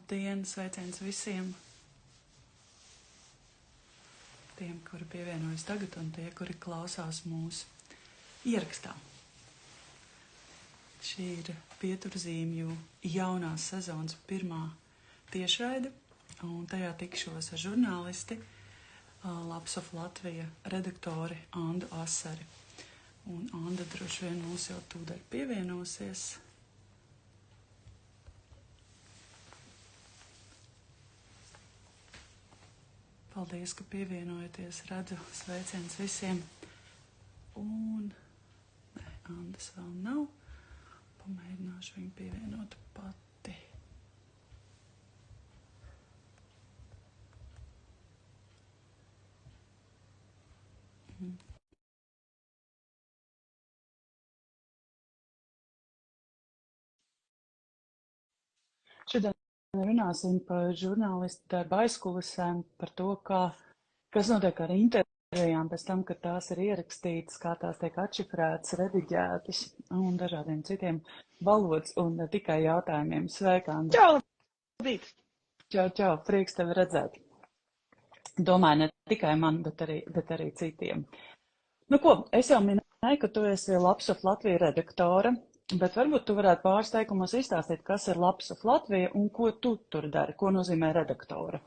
Labdien, sveiciens visiem tiem, kuri pievienojas tagad un tie, kuri klausās mūsu ierakstā. Šī ir pieturzīmju jaunās sezonas pirmā tiešraide, un tajā tikšos ar žurnālisti Labs of Latvija redaktori Andu Asari. Un Anda droši vien mūs jau tūdaļ pievienosies. Paldies, ka pievienojaties, redzu sveiciens visiem. Un, Andas vēl nav, pamēģināšu viņu pievienot pati. Šodien runāsim par žurnālistu darba aizkulisēm, par to, kas notiek ar intervijām pēc tam, kad tās ir ierakstītas, kā tās tiek atšifrētas, rediģētas un dažādiem citiem valodas un ne tikai jautājumiem. Sveika, Anda! Čau, labrīt! Čau, prieks tevi redzēt. Domāju, ne tikai man, bet arī citiem. Nu ko, es jau minēju, ka tu esi Labs of Latvija redaktore, bet varbūt tu varētu pāris teikumos izstāstīt, kas ir Labs of Latvija un ko tu tur dari, ko nozīmē redaktore.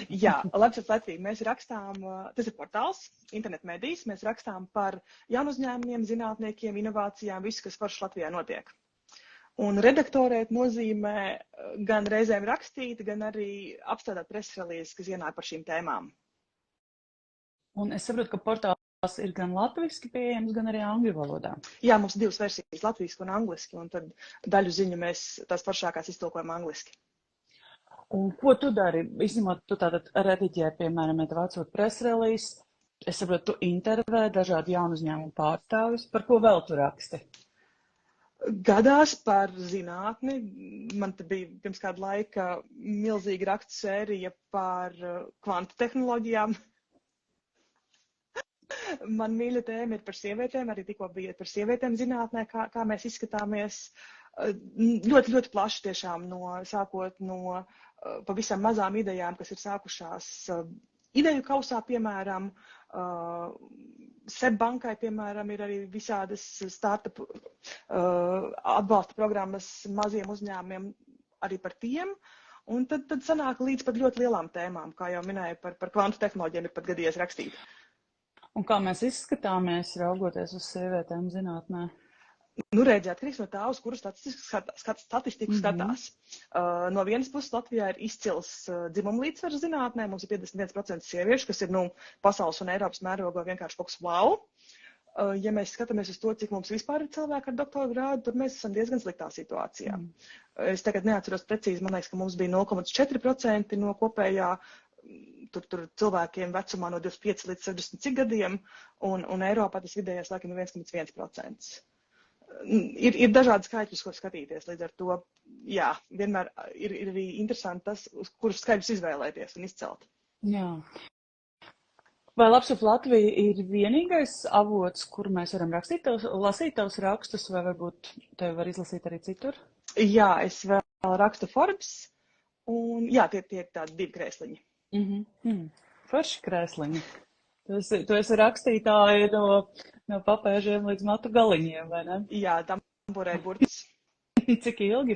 Jā, Labs of Latvija. Mēs rakstām, tas ir portāls, internet medijas, mēs rakstām par jaunu uzņēmumiem, zinātniekiem, inovācijām, visu, kas forši Latvijā notiek. Un redaktorēt nozīmē gan reizēm rakstīt, gan arī apstrādāt presrelīzes, kas ienāk par šīm tēmām. Un es saprotu, ka portāls ir gan latviski pieejams, gan arī angļu valodā. Jā, mums ir divas versijas, latviski un angliski, un tad daļu ziņu mēs tās foršākās iztulkojam angliski. Un ko tu dari? Izņemot, tu tātad rediģē, piemēram, ja tev atsūt presrelīzes, es saprotu, tu intervē dažādu jaunu uzņēmumu pārstāvis, par ko vēl tu raksti? Gadās par zinātni. Man te bija pirms kāda laika milzīga rakstu sērija par kvantu tehnoloģijām. Man mīļa tēma ir par sievietēm, arī tikko bija par sievietēm zinātnē, kā mēs izskatāmies. Ļoti, ļoti plaši tiešām, sākot no pavisam mazām idejām, kas ir sākušās ideju kausā, piemēram, SEB bankai, piemēram, ir arī visādas startup atbalsta programmas maziem uzņēmumiem arī par tiem. Un tad sanāk līdz pat ļoti lielām tēmām, kā jau minēju, par kvantu tehnoloģiem ir pat gadījies rakstīt. Un kā mēs izskatāmies, raugoties uz sievietēm zinātnē? Nu, redziet, atkarīgs no tā, uz kuru statistiku skatās. No vienas puses Latvijā ir izcils dzimuma līdzsvars zinātnē, mums ir 51% sieviešu, kas ir pasaules un Eiropas mērogā vienkārši kaut kas wow. Ja mēs skatāmies uz to, cik mums vispār ir cilvēki ar doktora grādu, tad mēs esam diezgan sliktā situācijā. Es tagad neatceros precīzi, man liekas, ka mums bija 0,4% no kopējā tur cilvēkiem vecumā no 25 līdz 60 cik gadiem, un Eiropā tas vidējais laikam ir 1,1%. Ir dažādi skaitļi, ko skatīties, līdz ar to, jā, vienmēr ir arī interesanti tas, uz kurus skaitļus izvēlēties un izcelt. Jā. Vai Labs of Latvija ir vienīgais avots, kur mēs varam lasīt tavus rakstus, vai varbūt tevi var izlasīt arī citur? Jā, es vēl rakstu Forbes, un jā, tie ir tādi divi krēsliņi. Forši krēsliņi. Tu esi rakstītāji no papēžiem līdz matu galiņiem, vai ne? Jā, tamborē burts. Cik ilgi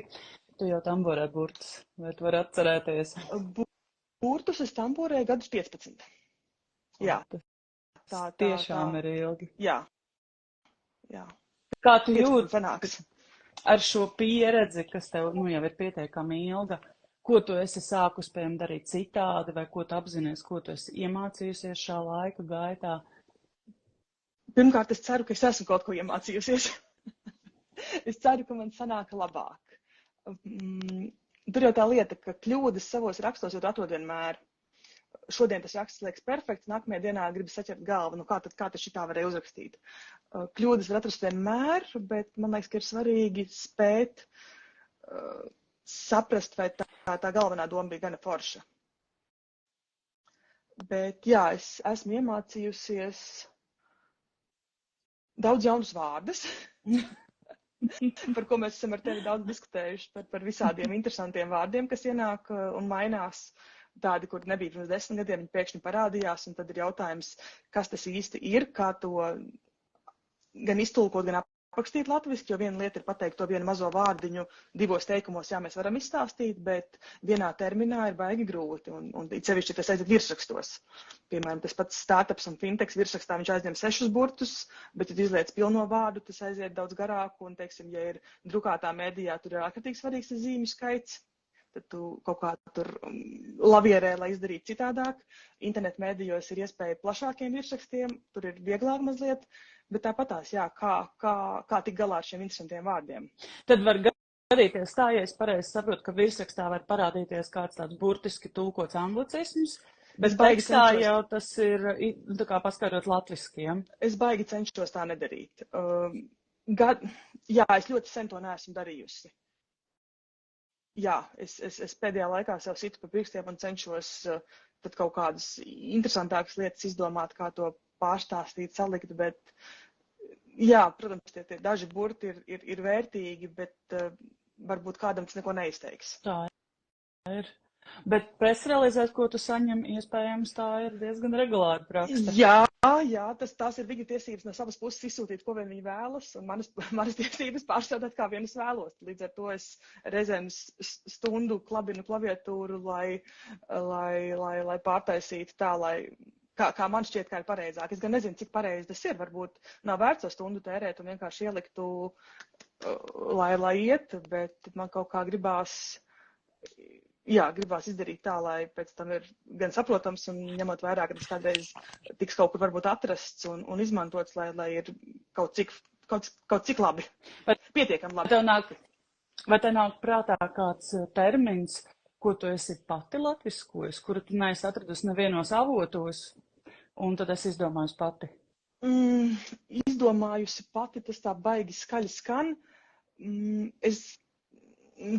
tu jau tamborē burtus? Vai tu vari atcerēties? Burtus es tamborēju gadus 15. Jā. Tā tiešām ir ilgi. Jā. Kā tu jūti ar šo pieredzi, kas tev jau ir pietiekami ilga? Ko tu esi sākus, piemēram, darīt citādi, vai ko tu apzinies, ko tu esi iemācījusies šā laika gaitā? Pirmkārt, es ceru, ka es esmu kaut ko iemācījusies. Es ceru, ka man sanāk labāk. Tur jau tā lieta, ka kļūdas savos rakstos jau atrod vienmēr. Šodien tas raksts liekas perfekts, nākamajā dienā gribas saķert galvu, kā tad šitā varēja uzrakstīt. Kļūdas var atrast vienmēr, bet man liekas, ka ir svarīgi spēt saprast, vai tā galvenā doma bija gana forša. Bet jā, es esmu iemācījusies daudz jaunus vārdus. par ko mēs esam ar tevi daudz diskutējuši, par visādiem interesantiem vārdiem, kas ienāk un mainās. Tādi, kur nebija pirms 10 gadiem, viņi pēkšņi parādījās, un tad ir jautājums, kas tas īsti ir, kā to gan iztulkot, gan aprakstīt latviski, jo viena lieta ir pateikt to vienu mazo vārdiņu 2 teikumos, jā, mēs varam izstāstīt, bet vienā terminā ir baigi grūti, un sevišķi tas aiziet virsrakstos. Piemēram, tas pats startups un fintechs virsrakstā viņš aizņem 6 burtus, bet, ja izliec pilno vārdu, tas aiziet daudz garāk, un, teiksim, ja ir drukātā mēdījā, tur ir ārkārtīgi svarīgs tas zīmju skaits, tad tu kaut kā tur lavierē, lai izdarītu citādāk. Internet mēdījos ir iespēja plašākiem virsrakstiem, tur ir vieglāk mazliet, bet tāpatās, jā, kā tik galā ar šiem interesantiem vārdiem. Tad var gadīties tā, ja es pareizi saprotu, ka virsrakstā var parādīties kāds tāds burtiski tulkots anglicisms, bet tekstā jau tas ir, tā kā paskaidrot latviskiem. Es baigi cenšos tā nedarīt. Jā, es ļoti sen to neesmu darījusi. Jā, es pēdējā laikā sev situ pa pirkstiem un cenšos tad kaut kādas interesantākas lietas izdomāt, kā to pārstāstīt, salikt, bet jā, protams, tie daži burti ir vērtīgi, bet varbūt kādam tas neko neizteiks. Tā ir. Bet presrealizēt, ko tu saņem, iespējams, tā ir diezgan regulāra praksa. Jā, tās ir viņa tiesības no savas puses izsūtīt, ko vien viņi vēlas, un manas tiesības pārstrādāt, kā vien es vēlos. Līdz ar to es reizēm stundu klabinu klaviatūru, lai pārtaisītu tā, kā man šķiet, kā ir pareizāk. Es gan nezinu, cik pareizi tas ir. Varbūt nav vērts to stundu tērēt un vienkārši ieliktu, lai iet, bet man kaut kā gribās izdarīt tā, lai pēc tam ir gan saprotams un ņemot vērā, ka tas kādreiz tiks kaut kur varbūt atrasts un izmantots, lai ir kaut cik labi. Pietiekami labi. Vai te nāk prātā kāds termins, ko tu esi pati latviskojis, kuru tu neesi atradusi nevienos avotos, un tad esi izdomājusi pati? Izdomājusi pati, tas tā baigi skaļi skan.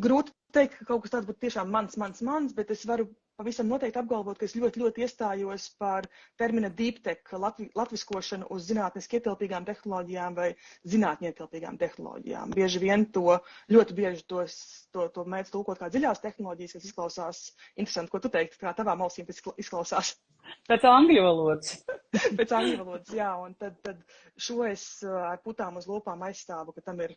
Grūti teikt, ka kaut kas tāds būtu tiešām mans, bet es varu pavisam noteikti apgalvot, ka es ļoti, ļoti iestājos par termina deep tech latviskošanu uz zinātniski ietilpīgām tehnoloģijām vai zinātņi ietilpīgām tehnoloģijām. Bieži vien ļoti bieži to mēdz tulkot kā dziļās tehnoloģijas, kas izklausās interesanti, ko tu teiktu, kā tavām ausīm tas izklausās. Pēc angļu valodas. Pēc angļu valodas, jā, un tad šo es ar putām uz lūpām aizstāvu, ka tam ir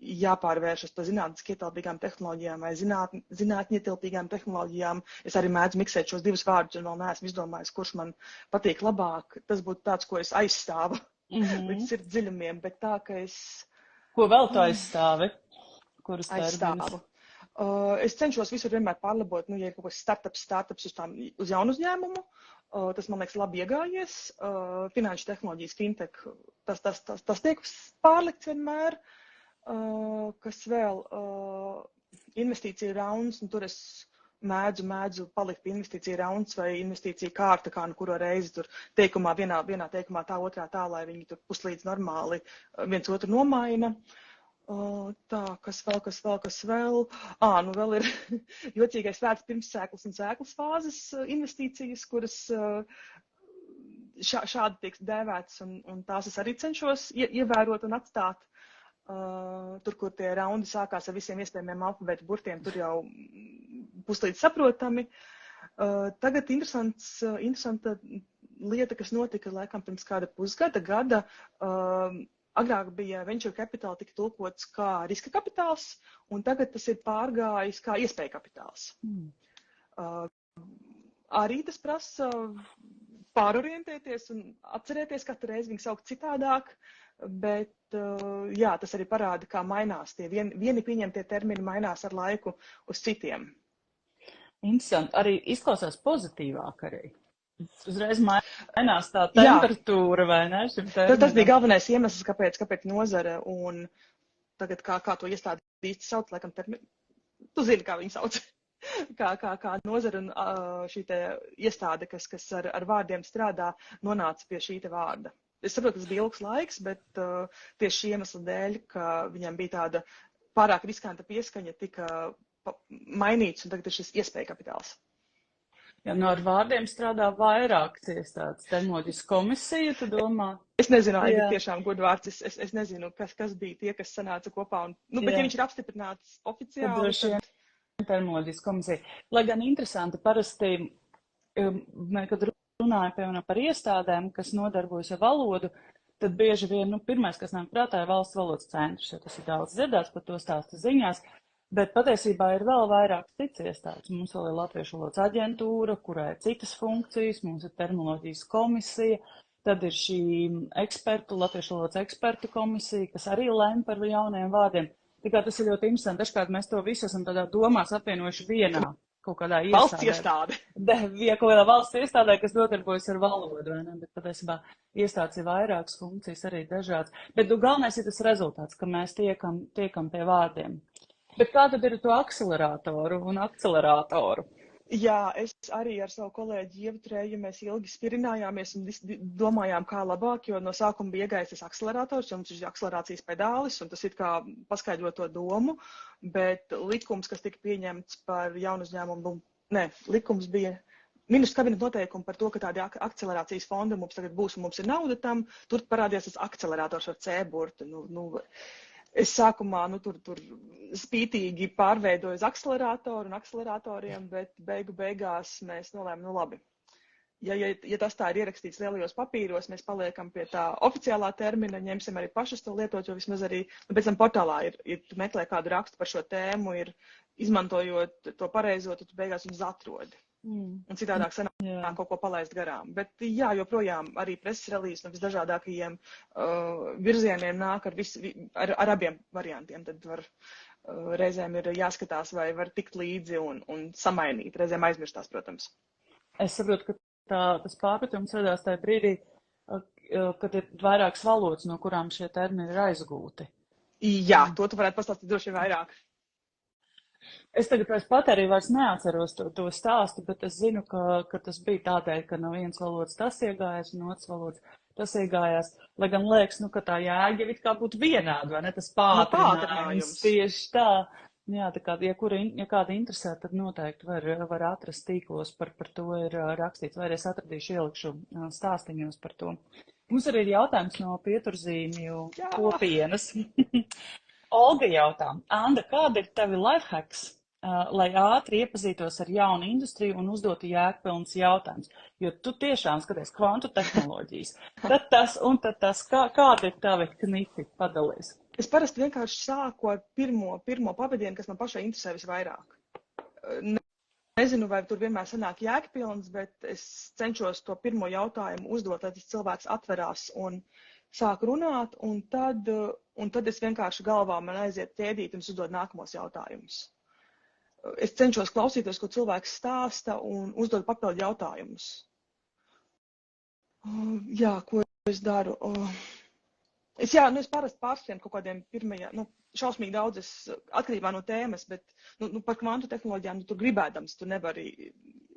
jāpārvēršas par zinātniski ietilpīgām tehnoloģijām vai zinātņi ietilpīgām tehnoloģijām. Es arī mēdzu miksēt šos divus vārdus un vēl neesmu izdomājis, kurš man patīk labāk. Tas būtu tāds, ko es aizstāvu līdz sirds dziļumiem, bet tā, ka es... Ko vēl tu aizstāvi? Kurus aizstāvu? Es cenšos visur vienmēr pārlabot, ja ir kaut kas startups uz jaunu uzņēmumu. Tas, man liekas, labi iegājies. Finanšu tehnoloģijas, fintech, tas tiek pārlikts vienmēr. Kas vēl? Investīcija rauns, un tur es mēdzu palikt pie investīcija rauns vai investīcija kārta, kā nu kuro reizi tur teikumā, vienā teikumā tā, otrā tā, lai viņi tur puslīdz normāli viens otru nomaina. Tā, kas vēl? Nu vēl ir jocīgais vērts pirmssēklas un sēklas fāzes investīcijas, kuras šādi tiek dēvētas, un tās es arī cenšos ievērot un atstāt. Tur, kur tie raundi sākās ar visiem iespējamiem alfabēta burtiem, tur jau puslīdz saprotami. Tagad interesanta lieta, kas notika laikam pirms kāda pusgada, agrāk bija venture capital tika tulkots kā riska kapitāls, un tagad tas ir pārgājis kā iespēja kapitāls. Arī tas prasa pārorientēties un atcerēties katru reizi viņu saukt citādāk, bet jā, tas arī parāda, kā mainās tie vieni pieņemtie termini mainās ar laiku uz citiem. Interesanti. Arī izklausās pozitīvāk arī. Uzreiz mainās tā temperatūra, vai ne? Tas bija galvenais iemesls, kāpēc nozare un tagad kā to iestādi īsti sauc, laikam termini. Tu zini, kā viņi sauc. Kā nozare un šī te iestāde, kas ar vārdiem strādā, nonāca pie šī te vārda. Es saprotu, tas bija ilgs laiks, bet tieši šī iemesla dēļ, ka viņam bija tāda pārāk riskanta pieskaņa, tika mainīts, un tagad ir šis iespēja kapitāls. Ja ar vārdiem strādā vairākas iestādes. Tehnoloģijas komisija, tu domā? Es nezinu, Aigi, Jā, tiešām godvārds, es nezinu, kas bija tie, kas sanāca kopā. Bet ja jā. viņš ir apstiprināts Tad oficiāli, droši tad vien tehnoloģijas komisija. Lai gan interesanti, parasti, kad runāju, piemēram, par iestādēm, kas nodarbojas ar valodu, tad bieži vien, pirmais, kas nāk prātā, ir valsts valodas centrs, jo tas ir daudz dzirdēts, par to stāsta ziņās. Bet patiesībā ir vēl vairākas citas iestādes. Mums vēl ir Latviešu valodas aģentūra, kurai ir citas funkcijas, mums ir terminoloģijas komisija, tad ir šī Latviešu valodas ekspertu komisija, kas arī lem par jauniem vārdiem. Tikai tas ir ļoti interesanti. Dažkārt mēs to visu esam tādā domās apvienojuši vienā kaut kādā valsts iestādē. iestāde. Ja kaut kādā valsts iestādē, kas nodarbojas ar valodu, vai ne? Bet patiesībā iestādes ir vairākas funkcijas, arī dažādas. Bet galvenais ir tas rezultāts, ka mēs tiekam pie vārdiem. Bet kā tad ir to akceleratoru un akceleratoru? Jā, es arī ar savu kolēģi Ievu Trēju mēs ilgi spirinājāmies un domājām, kā labāk, jo no sākuma bija iegājis tas akcelerators, jo mums ir akcelerācijas pedālis, un tas it kā paskaidro to domu, bet likums, kas tika pieņemts par jaunu uzņēmumu, likums bija ministru kabineta noteikumi par to, ka tādi akcelerācijas fondi mums tagad būs un mums ir nauda tam, tur parādījās tas akcelerators ar C burtu. Es sākumā tur spītīgi pārveidoju uz akceleratoru un akceleratoriem, bet beigās mēs nolēmām, labi. Ja tas tā ir ierakstīts lielajos papīros, mēs paliekam pie tā oficiālā termina, ņemsim arī pašas to lietot, jo vismaz arī pēc tam portālā tu meklē kādu rakstu par šo tēmu, izmantojot to pareizo, tu beigās viņus atrodi. Un citādāk sanāk kaut ko palaist garām. Bet jā, joprojām arī preses relīzes no visdažādākajiem virzieniem nāk ar abiem variantiem. Tad reizēm ir jāskatās, vai var tikt līdzi un samainīt. Reizēm aizmirstās, protams. Es saprotu, ka tas pārpratums radās tajā brīdī, kad ir vairākas valodas, no kurām šie termini ir aizgūti. Jā, to tu varētu pastāstīt droši vairāk. Es tagad arī vairs neatceros to stāstu, bet es zinu, ka tas bija tādēļ, ka no vienas valodas tas iegājās, un otras valodas tas iegājās. Lai gan liekas, ka tā jēga jau it kā būtu vienāda, vai ne? Tas pātrinājums tieši tā. Jā, tā kā, ja kāda interesē, tad noteikti var atrast tīklos, par to ir rakstīts, vai es atradīšu, ielikšu stāstiņos par to. Mums arī ir jautājums no pieturzīmju kopienas. Olga jautā, Anda, kāda ir tavi lifehacks, lai ātri iepazītos ar jaunu industriju un uzdotu jēgpilns jautājums? Jo tu tiešām skaties kvantu tehnoloģijas. Tad tas, kādi ir tavi knifi padalies? Es parasti vienkārši sāku ar pirmo pavadienu, kas man pašai interesē visvairāk. Nezinu, vai tur vienmēr sanāk jēgpilns, bet es cenšos to pirmo jautājumu uzdot, lai tas cilvēks atverās un sāk runāt, un tad es vienkārši galvā man aiziet ķēdīt un uzdod nākamos jautājumus. Es cenšos klausīties, ko cilvēks stāsta un uzdod papildu jautājumus. Jā, ko es daru? Es parasti pārskrien kaut kādiem pirmajiem, šausmīgi daudz, atkarībā no tēmas, bet par kvantu tehnoloģijām tu gribēdams, tu nevari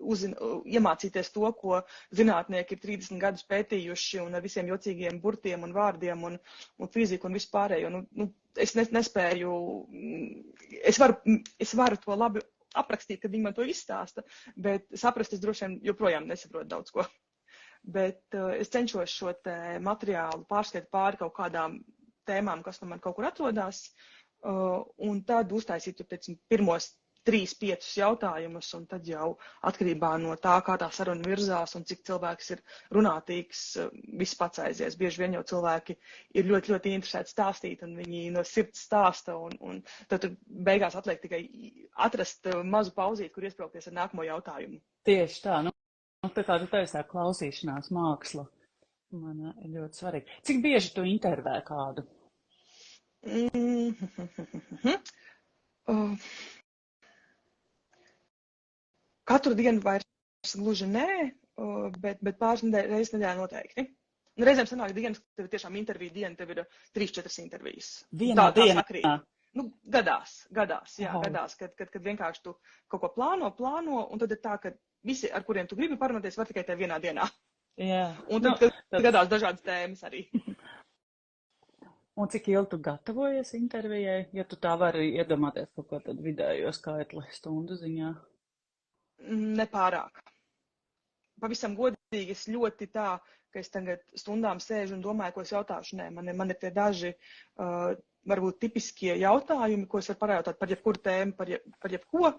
iemācīties to, ko zinātnieki ir 30 gadus pētījuši un ar visiem jocīgiem burtiem un vārdiem un fiziku un vispārējo. Es nespēju, es varu to labi aprakstīt, kad viņi man to izstāsta, bet saprast es droši vien joprojām nesaprotu daudz ko. Bet es cenšos šo materiālu pārskatīt pāri kaut kādām tēmām, kas man kaut kur atrodas, un tad uztaisīt pirmos 3-5 jautājumus, un tad jau atkarībā no tā, kā tā saruna virzās un cik cilvēks ir runātīgs, viss pats aizies. Bieži vien jau cilvēki ir ļoti, ļoti interesēti stāstīt, un viņi no sirds stāsta, un tad beigās atliek tikai atrast mazu pauzīti, kur iesprāgties ar nākamo jautājumu. Tieši tā, tā kā tu taisā klausīšanās māksla, man ir ļoti svarīgi. Cik bieži tu intervē kādu? Katru dienu vairs gluži nē, bet pāris reizes nedēļā noteikti. Reizēm sanāk dienas, ka tev ir tiešām intervija diena, tev ir 3-4 intervijas. Vienā dienā? Gadās, kad vienkārši tu kaut ko plāno, un tad ir tā, ka visi, ar kuriem tu gribi parunāties, var tikai tev vienā dienā. Jā. Un tad gadās dažādas tēmas arī. Un cik ilgi tu gatavojies intervijai, ja tu tā vari iedomāties kaut ko tad vidējo skaitli stundu ziņā? Nepārāk. pavisam godīgi, es ļoti tā, ka es tagad stundām sēžu un domāju, ko es jautāšu. Nē, man ir tie daži varbūt tipiskie jautājumi, ko es varu parajautāt par jebkuru tēmu, par jebko,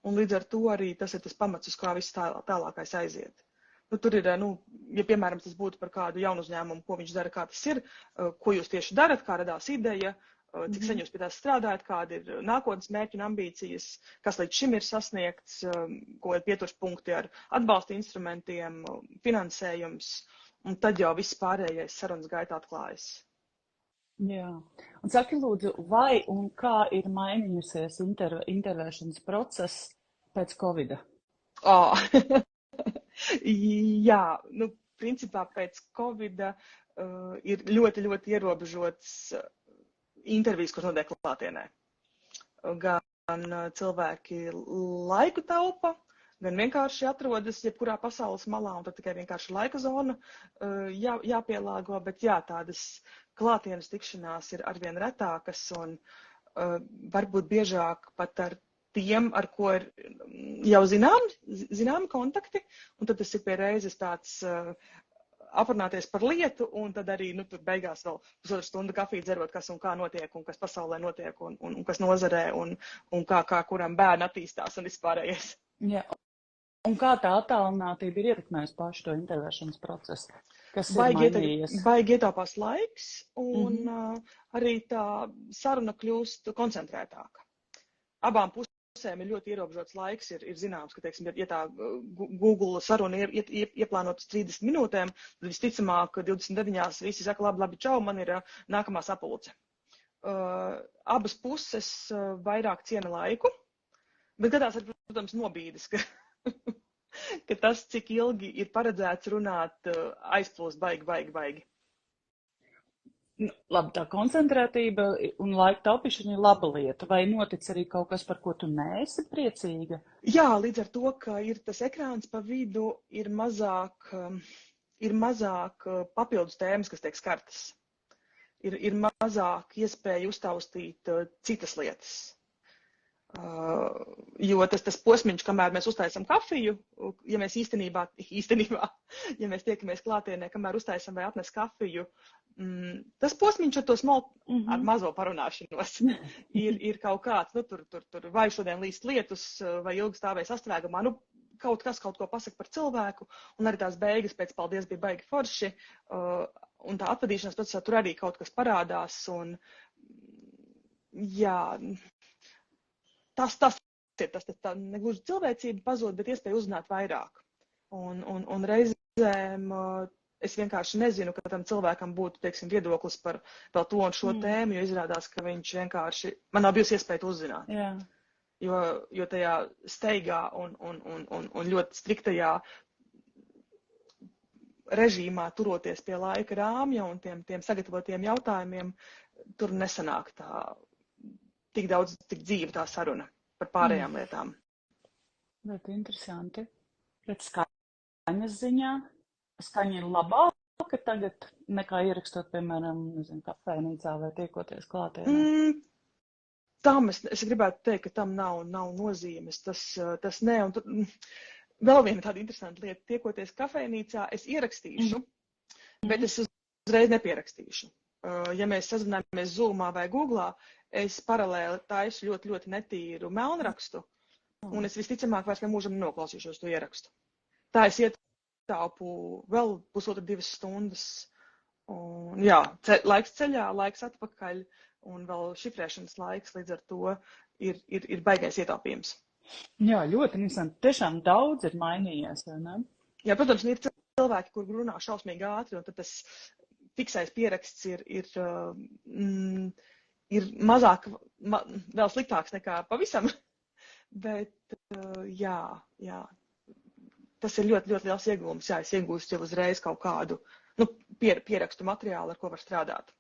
un līdz ar to arī tas ir tas pamats, uz kā viss tālākais aiziet. Tur ir, ja piemēram tas būtu par kādu jaunu uzņēmumu, ko viņš dara, kā tas ir, ko jūs tieši darat, kā radās ideja, cik sen jūs pie tās strādājat, kādi ir nākotnes mērķi un ambīcijas, kas līdz šim ir sasniegts, ko ir pieturspunkti ar atbalsta instrumentiem, finansējums, un tad jau viss pārējais sarunas gaitā atklājas. Jā. Un saki lūdzu, vai un kā ir mainījusies intervēšanas process pēc Covida? Jā, principā pēc Covida ir ļoti, ļoti ierobežots intervijas, kuras notiek klātienē. Gan cilvēki laiku taupa, gan vienkārši atrodas jebkurā pasaules malā, un tad tikai vienkārši laika zona jāpielāgo, bet jā, tādas klātienes tikšanās ir arvien retākas un varbūt biežāk pat ar tiem, ar ko ir jau zināmi kontakti, un tad tas ir pie reizes tāds aprunāties par lietu, un tad arī tur beigās vēl pusotru stundu kafiju dzerot, kas un kā notiek, un kas pasaulē notiek, un kas nozarē, un kā kuram bērni attīstās un vispārējais. Jā. Un kā tā attālinātība ir ietekmējusi pašu to intervēšanas procesu? Kas ir mainījies? Baigi ietaupās laiks, un arī tā saruna kļūst koncentrētāka. Abām pusēm ir ļoti ierobežots laiks, ir zināms, ka, teiksim, ja tā Google saruna ir ieplānota 30 minūtēm, tad visticamāk 29 visi saka, labi, čau, man ir nākamā sapulce. Abas puses vairāk ciena laiku, bet gadās arī, protams, nobīdes, ka tas, cik ilgi ir paredzēts runāt, aizplūst baigi. Labi, tā koncentrētība un laika taupīšana ir laba lieta. Vai notic arī kaut kas, par ko tu neesi priecīga? Jā, līdz ar to, ka ir tas ekrāns pa vidu, ir mazāk papildus tēmas, kas tiek skartas. Ir mazāk iespēja uztaustīt citas lietas. Jo tas posmiņš, kamēr mēs uztaisam kafiju, ja mēs īstenībā, ja mēs tiekamies klātienē, kamēr uztaisam vai atnes kafiju, tas posmiņš ar to ar mazo parunāšanos ir kaut kāds, tur vai šodien līst lietus, vai ilgi stāvēs astrēgumā, kaut ko pasaka par cilvēku, un arī tās beigas pēc paldies bija baigi forši, un tā atvadīšanās procesā tur arī kaut kas parādās, un jā, tas tā negluži cilvēcība pazūd, bet iespēja uzzināt vairāk. Un reizēm es vienkārši nezinu, ka tam cilvēkam būtu, teiksim, viedoklis par vēl to un šo tēmu, jo izrādās, ka viņš vienkārši, man nav bijusi iespēja to uzzināt. Jā. Jo tajā steigā un ļoti striktajā režīmā turoties pie laika rāmja un tiem sagatavotiem jautājumiem, tur nesanāk tā tik daudz, tik dzīva tā saruna par pārējām lietām. Ļoti interesanti. Bet skaņas ziņā, skaņa ir labāka tagad nekā ierakstot, piemēram, kafejnīcā vai tiekoties klātienē? Tam es gribētu teikt, ka tam nav nozīmes. Tas ne, un tur vēl viena tāda interesanta lieta. Tiekoties kafejnīcā, es ierakstīšu, bet es uzreiz nepierakstīšu. Ja mēs sazināmies Zoomā vai Googlā, es paralēli taisu ļoti, ļoti netīru melnrakstu, un es visticamāk vairs nemūžam noklausīšos to ierakstu. Tā es ietaupu vēl 1,5–2 stundas. Un, jā, laiks ceļā, laiks atpakaļ, un vēl šifrēšanas laiks, līdz ar to ir baigais ietaupījums. Jā, ļoti interesanti. Tiešām daudz ir mainījies, vai ne? Jā, protams, ir cilvēki, kur runā šausmīgi ātri, un tad tas fiksais pieraksts ir mazāk, vēl sliktāks nekā pavisam, bet jā, tas ir ļoti, ļoti liels iegūms. Jā, es iegūstu jau uzreiz kaut kādu pierakstu materiālu, ar ko var strādāt.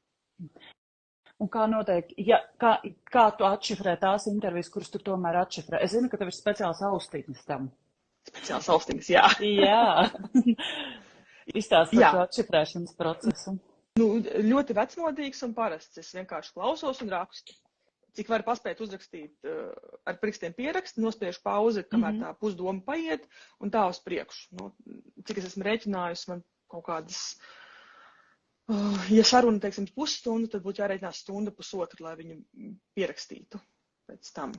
Un kā notiek, kā tu atšifrē tās intervijas, kuras tu tomēr atšifrē? Es zinu, ka tev ir speciāls austiņas tam. Speciāls austiņas, jā. Jā. Izstāst par šo atšifrēšanas procesu. Ļoti vecmodīgs un parasts. Es vienkārši klausos un rakstu. cik var paspēt uzrakstīt ar pirkstiem pierakstu, nospiežu pauzi, kamēr tā pusdoma paiet, un tā uz priekšu. Nu, cik es esmu rēķinājusi, man kaut kādas, ja saruna, teiksim, pusstundu, tad būtu jārēķinās stunda pusotru, lai viņu pierakstītu pēc tam.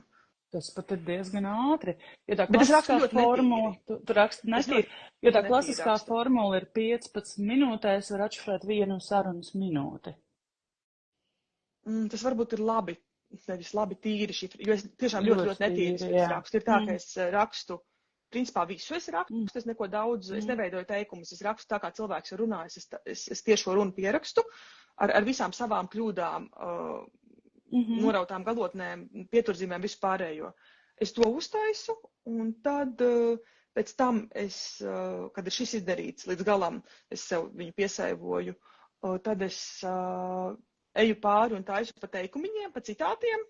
Tas pat ir diezgan ātri. Jo tā Bet es rakstu klasiskā ļoti formula, tu raksti netīri, jo tā klasiskā rakstu. formula ir 15 minūtēs, var atšifrēt vienu sarunas minūti. Tas varbūt ir labi, nevis labi tīri šifri, jo es tiešām ļoti netīri rakstu. Ir tā, ka es rakstu, principā visu es rakstu, es neko daudz, es neveidoju teikumus, es rakstu tā, kā cilvēks ir runājis, es tiešo runu pierakstu ar visām savām kļūdām, norautām galotnēm, pieturzīmēm, visu pārējo. Es to uztaisu, un tad pēc tam kad ir šis izdarīts līdz galam, es sev viņu piesaivoju, tad es eju pāri un taisu pa teikumiņiem, pa citātiem,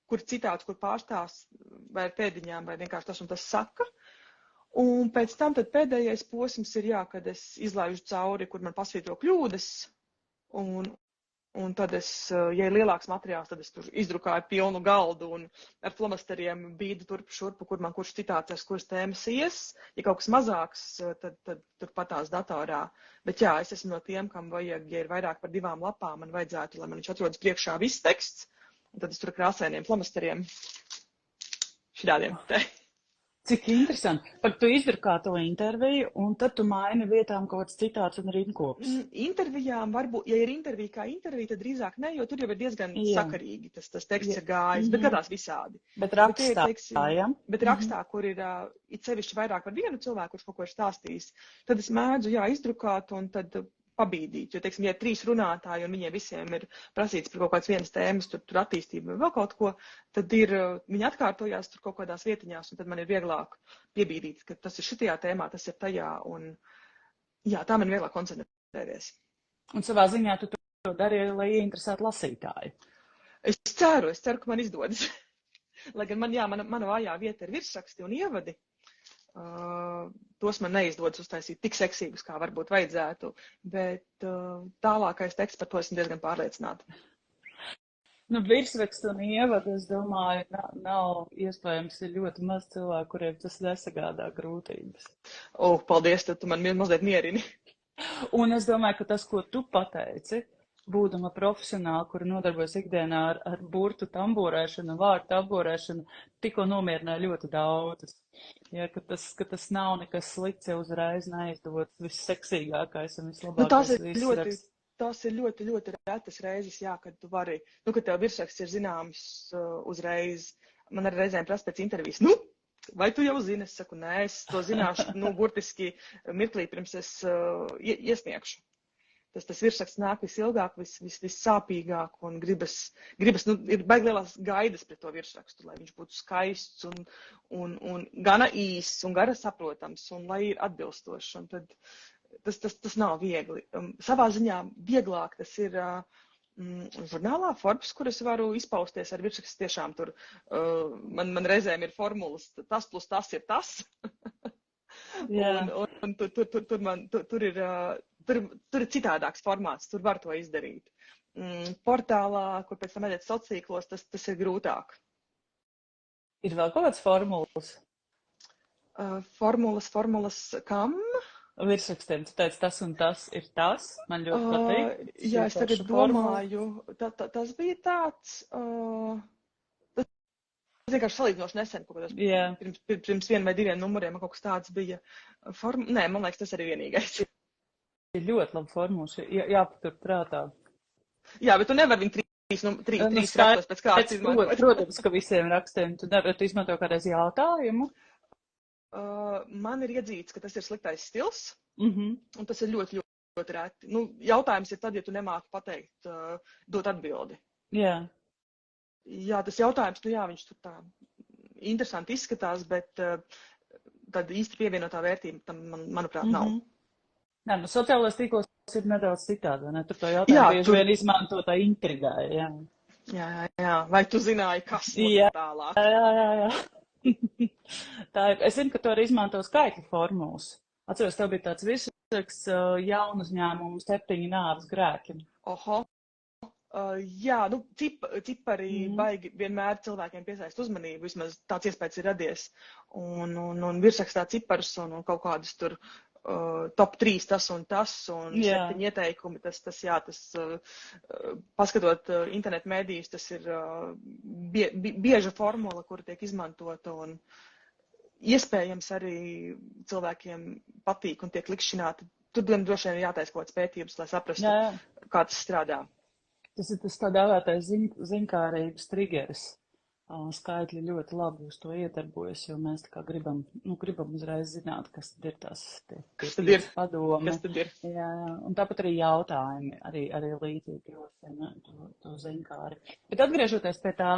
kur citāts, kur pārstāvs vai pēdiņām, vai vienkārši tas un tas saka. Un pēc tam tad pēdējais posms ir, kad es izlaižu cauri, kur man pasvītro kļūdas, un tad ja ir lielāks materiāls, tad es tur izdrukāju pilnu galdu un ar flomasteriem bīdu turpu šurpu, kur man kurš citāts, kuras tēmas ies. Ja kaut kas mazāks, tad tur patās datorā. Bet es esmu no tiem, kam vajag, ja ir vairāk par 2 lapām, man vajadzētu, lai man viņš atrodas priekšā viss teksts, un tad es tur krāsainiem flomasteriem šitādiem te. Cik interesanti. Par tu izdrukā to interviju, un tad tu maini vietām kaut kāds citāts un rindkops. Intervijām varbūt, ja ir intervija kā intervija, tad drīzāk ne, jo tur jau ir diezgan sakarīgi. Tas teksts ir gājis, bet gadās visādi. Bet rakstā, Bet rakstā, kur ir it sevišķi vairāk par vienu cilvēku, kurš kaut ko ir stāstījis, tad es mēdzu, izdrukāt un tad pabīdīt. Jo, teiksim, ja ir 3 runātāji un viņiem visiem ir prasīts par kaut kādas vienas tēmas, tur attīstību vai vēl kaut ko, tad viņi atkārtojās tur kaut kādās vietiņās, un tad man ir vieglāk piebīdīt, ka tas ir šitajā tēmā, tas ir tajā, un tā man vieglāk koncentrēties. Un savā ziņā tu to dari, lai ieinteresētu lasītāju. Es ceru, ka man izdodas. Lai gan mana vājā vieta ir virsraksti un ievadi. Tos man neizdodas uztaisīt tik seksīgus, kā varbūt vajadzētu, bet tālākais teksts par to esmu diezgan pārliecināta. Virsrakstu un ievadu, es domāju, nav iespējams, ir ļoti maz cilvēku, kuriem tas nesagādā grūtības. Paldies, tad tu man mazliet mierini. Un es domāju, ka tas, ko tu pateici, būdama profesionāli, kuri nodarbojas ikdienā ar burtu tamborēšanu, vārdu tamborēšanu, tikko nomierināja ļoti daudz. Ka tas nav nekas slikts, ja uzreiz neizdodas visseksīgākais un vislabākais virsraksts. Tas ir ļoti, ļoti retas reizes, kad tu vari, kad tev virsraksts ir zināms uzreiz. Man arī reizēm prasa pēc intervijas, vai tu jau zini? Es saku, nē, es to zināšu, burtiski mirklī pirms es iesniegšu. Tas virsraksts nāk visilgāk, vissāpīgāk, un gribas ir baigi lielās gaidas pret to virsrakstu, lai viņš būtu skaists un gana īss un gara saprotams, un lai ir atbilstošs. Un tad tas nav viegli. Savā ziņā vieglāk tas ir žurnālā Forbes, kur es varu izpausties ar virsrakstu tiešām tur. Man reizēm ir formulas, tas plus tas ir tas. Un tur ir citādāks formāts, tur var to izdarīt. Portālā, kur pēc tam edēt sociālos, tas ir grūtāk. Ir vēl kaut kāds formulas? Formulas kam? Virsrakstiem, tu teici, tas un tas ir tas, man ļoti patīk. Jā, es tagad domāju, tas bija tāds, tas vienkārši salīdzinoši nesen, kaut kādās pirms 1 vai 2 numuriem, kaut kas tāds bija. Nē, man liekas, tas arī vienīgais. Ir ļoti labi formulas, jāpatur prātā. Jā, bet tu nevari viņu 3 rakstos pēc kāds izmantot. Protams, ka visiem rakstiem tu izmanto kādreiz jautājumu. Man ir iedzīts, ka tas ir sliktais stils, un tas ir ļoti, ļoti reti. Jautājums ir tad, ja tu nemāki pateikt, dot atbildi. Jā. Jā, tas jautājums, viņš tur tā interesanti izskatās, bet tad īsti pievienotā vērtība tam, manuprāt, nav. Nē, sociālajos tīklos ir nedaudz citādi, vai ne? Tur to jautājumu bieži vien izmanto tā intrigāja, Jā. Vai tu zināji, kas notiek tālāk? Jā. Tā ir. Es zinu, ka tu arī izmanto skaitļu formulas. Atceros, tev bija tāds virsraksts jaunu uzņēmumu 7 nāves grēki. Oho. Jā, nu, cipari baigi vienmēr cilvēkiem piesaist uzmanību, vismaz tāds iespējas ir radies. Un virsrakstā ciparus un kaut kādus tur top 3 tas un 7 ieteikumi, tas paskatot internetu mēdījus, tas ir bieža formula, kura tiek izmantota un iespējams arī cilvēkiem patīk un tiek likšķināti. Tur gan droši vien jātaisa kaut kāds pētījums, lai saprastu, kā tas strādā. Tas ir tas tā dēvētais ziņkārības trigeris. Skaitļi ļoti labi uz to iedarbojas, jo mēs tā kā gribam uzreiz zināt, kas tad ir tas padomi. Kas tad ir? Jā, un tāpat arī jautājumi, arī līdzīgi to ziņkāri. Bet atgriežoties pie tā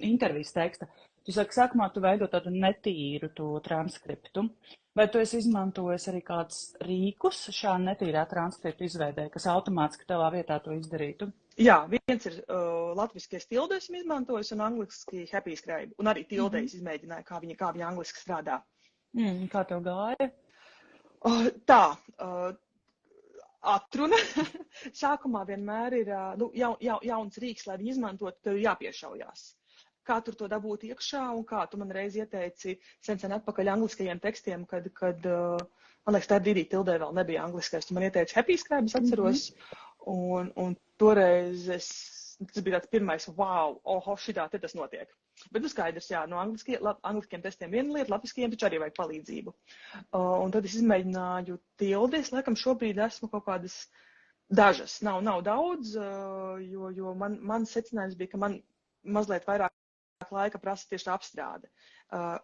intervijas teksta, tu saki, sākumā tu veido tādu netīru to transkriptu. Vai tu esi izmantojis arī kādus rīkus šā netīrā transkriptu izveidē, kas automātiski tavā vietā to izdarītu? Jā, viens ir latviskais tilde esmu izmantojis un angliski happy scribe. Un arī tildēs izmēģināju, kā viņa angliski strādā. Kā tev gāja? Atruna. Sākumā vienmēr ir jauns rīks, lai viņu izmantotu, tev jāpiešaujās. Kā tur to dabūt iekšā un kā tu man reiz ieteici sen atpakaļ angliskajiem tekstiem, kad man liekas, tā brīdī tildē vēl nebija angliskais. Tu man ieteici happy scribe, es atceros. Un toreiz tas bija tāds pirmais, wow, šitā te tas notiek. Bet skaidrs, jā, no angliskiem testiem viena lieta, latviskajiem taču arī vajag palīdzību. Un tad es izmēģināju tildi, es laikam šobrīd esmu kaut kādas dažas, nav daudz, jo man secinājums bija, ka man mazliet vairāk laika prasa tieši tā apstrāde.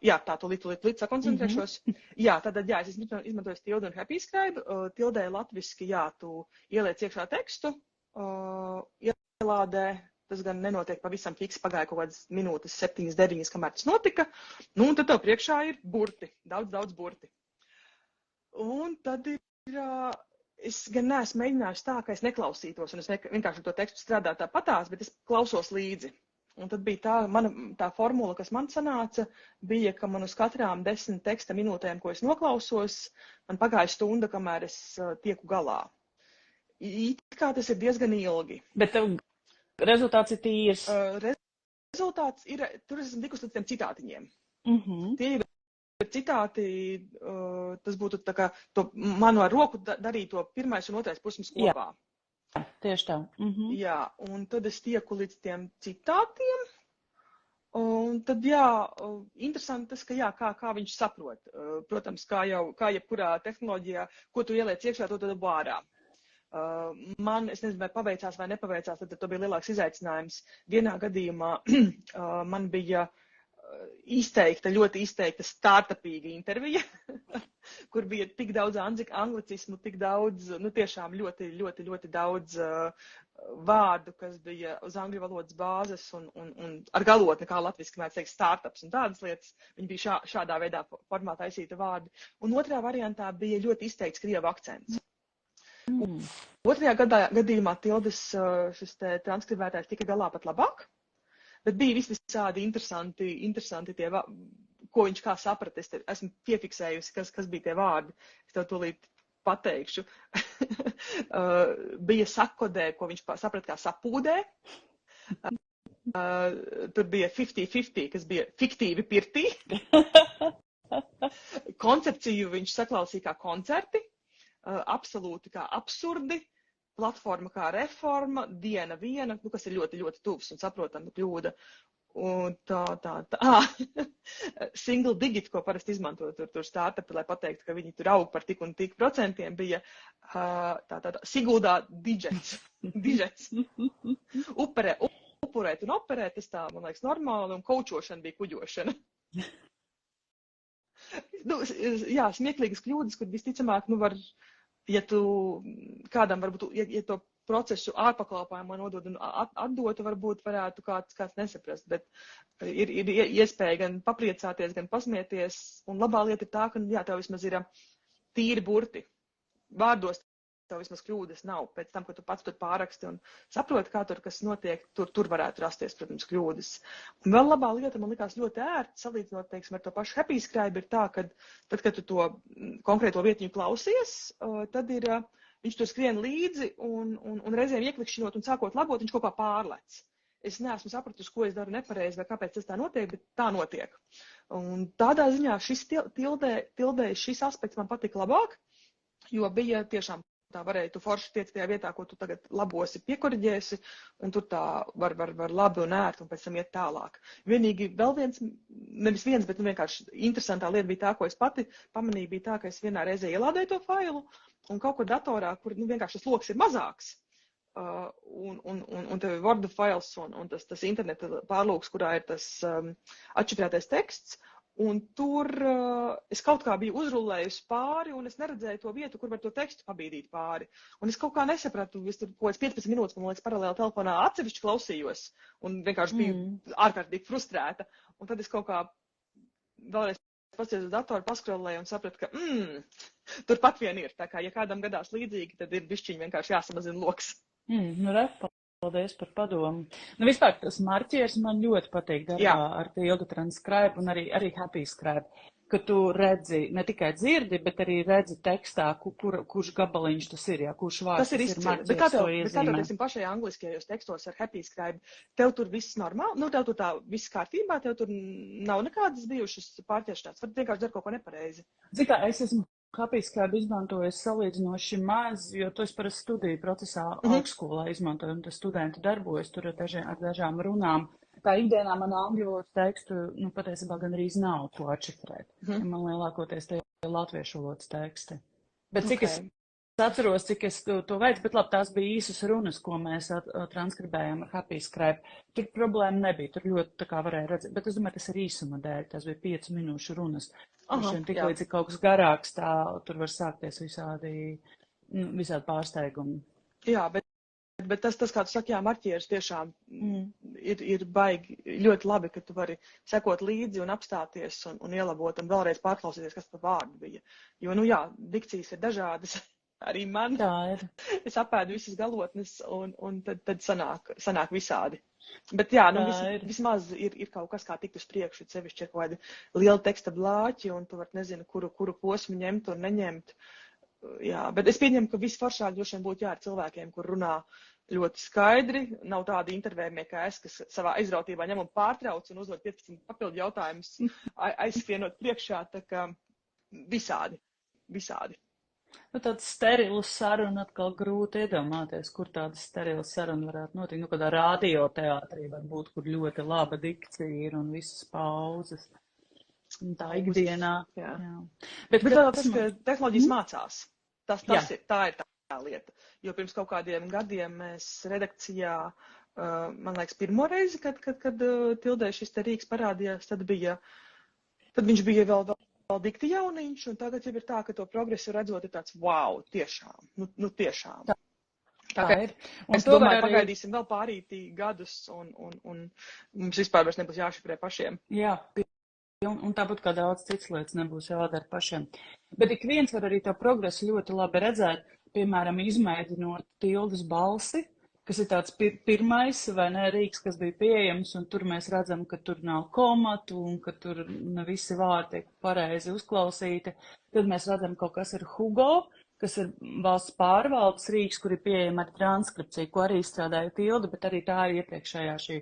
Jā, tā tūlīt sakoncentrēšos. Jā, tātad, es izmantoju tildi un happy scribe. Tildē latviski, tu ieliec iekšā tekstu, ielādē, tas gan nenotiek pavisam fiks, pagāja kaut kādas minūtes, 7, 9, kamēr tas notika. Nu, un tad tev priekšā ir burti, daudz burti. Un tad ir, es gan neesmu mēģinājusi tā, ka es neklausītos, un es vienkārši to tekstu strādāju tāpatās, bet es klausos līdzi. Un tad bija tā formula, kas man sanāca, bija, ka man uz katrām 10 teksta minūtēm, ko es noklausos, man pagāja stunda, kamēr es tieku galā. It kā tas ir diezgan ilgi. Bet tev rezultāts ir tīrs? Rezultāts ir, tur esmu tikus līdz tiem citātiņiem. Tie ir citāti, tas būtu tā kā to manu ar roku darīto pirmais un otrais posms kopā. Jā. Tieši tā. Jā, un tad es tieku līdz tiem citātiem, un tad, interesanti tas, ka kā viņš saprot. Protams, kā jebkurā tehnoloģijā, ko tu ieliec iekšā, to dabū ārā. Es nezinu, vai paveicās vai nepaveicās, tad to bija lielāks izaicinājums. Vienā gadījumā man bija ļoti izteikta startupīga intervija, kur bija tik daudz anglicismu, tik daudz, tiešām ļoti daudz vārdu, kas bija uz angļu valodas bāzes un ar galotni, kā latviski mēs teikt, startups un tādas lietas. Viņi bija šādā veidā formā taisīta vārdi. Un otrā variantā bija ļoti izteikts krievu akcents. Otrajā gadījumā tildes šis transkribētājs tika galā pat labāk. Bet bija visādi interesanti tie, ko viņš kā saprata. Es esmu piefiksējusi, kas bija tie vārdi. Es tev tūlīt pateikšu. Bija sakodē, ko viņš saprata kā sapūdē. Tur bija 50-50, kas bija fiktīvi pirtī. Koncepciju viņš saklausīja kā koncerti. Absolūti kā absurdi. Platforma kā reforma, diena viena, kas ir ļoti tuvs un saprotama kļūda. Un single digit, ko parasti izmanto tur startupi, lai pateiktu, ka viņi tur aug par tik un tik procentiem, bija Siguldā digits. Upurēt un operēt, tas tā, man liekas, normāli, un kaučošana bija kuģošana. Smieklīgas kļūdas, kur visticamāk, var... Ja tu kādam varbūt, ja to procesu ārpakalpojumā nodod un atdotu, varbūt varētu kāds nesaprast, bet ir iespēja gan papriecāties, gan pasmieties, un labā lieta ir tā, ka, tev vismaz ir tīri burti. Vārdos tev vismaz kļūdas nav, pēc tam, ka tu pats tur pāraksti un saproti, kā tur kas notiek, tur varētu rasties, protams, kļūdas. Un vēl labā lieta, man likās ļoti ērti, salīdzinot, teiksim, ar to pašu happy scribe, ir tā, ka tad, kad tu to konkrēto vietiņu klausies, tad ir viņš tur skrien līdzi un reizēm ieklikšķinot un sākot labot, viņš kaut kā pārlec. Es neesmu sapratusi, ko es daru nepareizi vai kāpēc tas tā notiek, bet tā notiek. Un tādā ziņā šis tildē, šis aspekts man patika labāk, jo bija tiešām tā varēja, tu forši tiec tajā vietā, ko tu tagad labosi, piekoriģēsi, un tur tā var labi un ērti, un pēc tam iet tālāk. Vienīgi vēl nevis viens, bet vienkārši interesantā lieta bija tā, ko es pati pamanīju, bija tā, ka es vienā reizē ielādēju to failu, un kaut kur datorā, kur vienkārši tas loks ir mazāks, un tev ir Word fails, un tas interneta pārlūks, kurā ir tas atšifrētais teksts, un tur es kaut kā biju uzrullējusi pāri, un es neredzēju to vietu, kur var to tekstu pabīdīt pāri. Un es kaut kā nesapratu, es tur kaut kāds 15 minūtes, man liekas, paralēli telefonā atsevišķi klausījos, un vienkārši biju ārkārtīgi frustrēta. Un tad es kaut kā vēlreiz paskatījos uz datoru, paskrolēju un sapratu, ka turpat vien ir. Tā kā, ja kādam gadās līdzīgi, tad ir bišķiņi vienkārši jāsamazina loks. Paldies par padomu. Vispār tas marķieris man ļoti patīk darbā ar Tildu Transcribe un arī Happy Scribe, ka tu redzi, ne tikai dzirdi, bet arī redzi tekstā, kurš gabaliņš tas ir, kurš vārds tas ir marķieris, bet kā tev, pašai angliskajos tekstos ar Happy Scribe, tev tur viss normāli, tev tur tā viss kārtībā, tev tur nav nekādas bijušas pārķeršanās, var vienkārši dar kaut ko nepareizi. Zini kā, es esmu Happy Scribe izmantoju salīdzinoši maz, jo to es parasti studiju procesā augstskolā izmantoju, un tas studenti darbojas tur ar dažām runām. Tā ikdienā man angļu valodas tekstu, patiesībā gan arī nav ko atšifrēt. Man lielākoties tie ir latviešu valodas teksti. Bet cik es atceros, cik es to veicu, bet labi, tās bija īsas runas, ko mēs transkribējām ar Happy Scribe. Tur problēma nebija, tur ļoti tā kā varēja redzēt, bet es domāju, tas ir īsuma dēļ, tas bija 5 minūšu runas. Tik līdz ir kaut kas garāks, tur var sākties visādi pārsteigumi. Jā, bet tas, kā tu saki, marķieris tiešām ir baigi ļoti labi, ka tu vari sekot līdzi un apstāties un ielabot un vēlreiz pārklausīties, kas par vārdu bija. Jo, dikcijas ir dažādas, arī man. Tā ir. Es apēdu visas galotnes un tad sanāk visādi. Bet vismaz ir kaut kas, kā tikt uz priekšu, sevišķi ir kaut kādi lieli teksta blāķi, un tu vari nezinu, kuru posmu ņemt un neņemt. Jā, bet es pieņemu, ka visforšāk droši vien būtu ar cilvēkiem, kur runā ļoti skaidri, nav tādi intervējumie kā es, kas savā aizrautībā ņem un pārtrauc un uzdod 15 papildu jautājumus, aizskrienot priekšā, tā kā visādi. Tāda sterila saruna atkal grūti iedomāties, kur tāda sterila saruna varētu notikt. Kādā radioteātrī var būt, kur ļoti laba dikcija ir un visas pauzes. Un tā ikdienā. Jā. Bet tas, ka tehnoloģijas mācās, tā ir tā lieta. Jo pirms kaut kādiem gadiem mēs redakcijā, man liekas, pirmo reizi, kad Tildē šis te rīks parādījās, tad viņš bija vēl dikti jauniņš, un tagad jau ir tā, ka to progresu redzot ir tāds, wow, tiešām, tiešām. Tā ir. Es domāju, pagaidīsim vēl pārītī gadus, un mums vispār vairs nebūs jāšifrē pašiem. Jā, un tāpat kā daudz cits lietas nebūs jādara pašiem. Bet ik viens var arī to progresu ļoti labi redzēt, piemēram, izmēģinot Tildes balsi, kas ir tāds pirmais, vai ne, rīks, kas bija pieejams, un tur mēs redzam, ka tur nav komatu, un ka tur ne visi vārdi tiek pareizi uzklausīti. Tad mēs redzam, kaut kas ir Hugo, kas ir valsts pārvaldes rīks, kur ir pieejama ar transkripciju, ko arī izstrādāja Tilde, bet arī tā ir iepriekšējā šī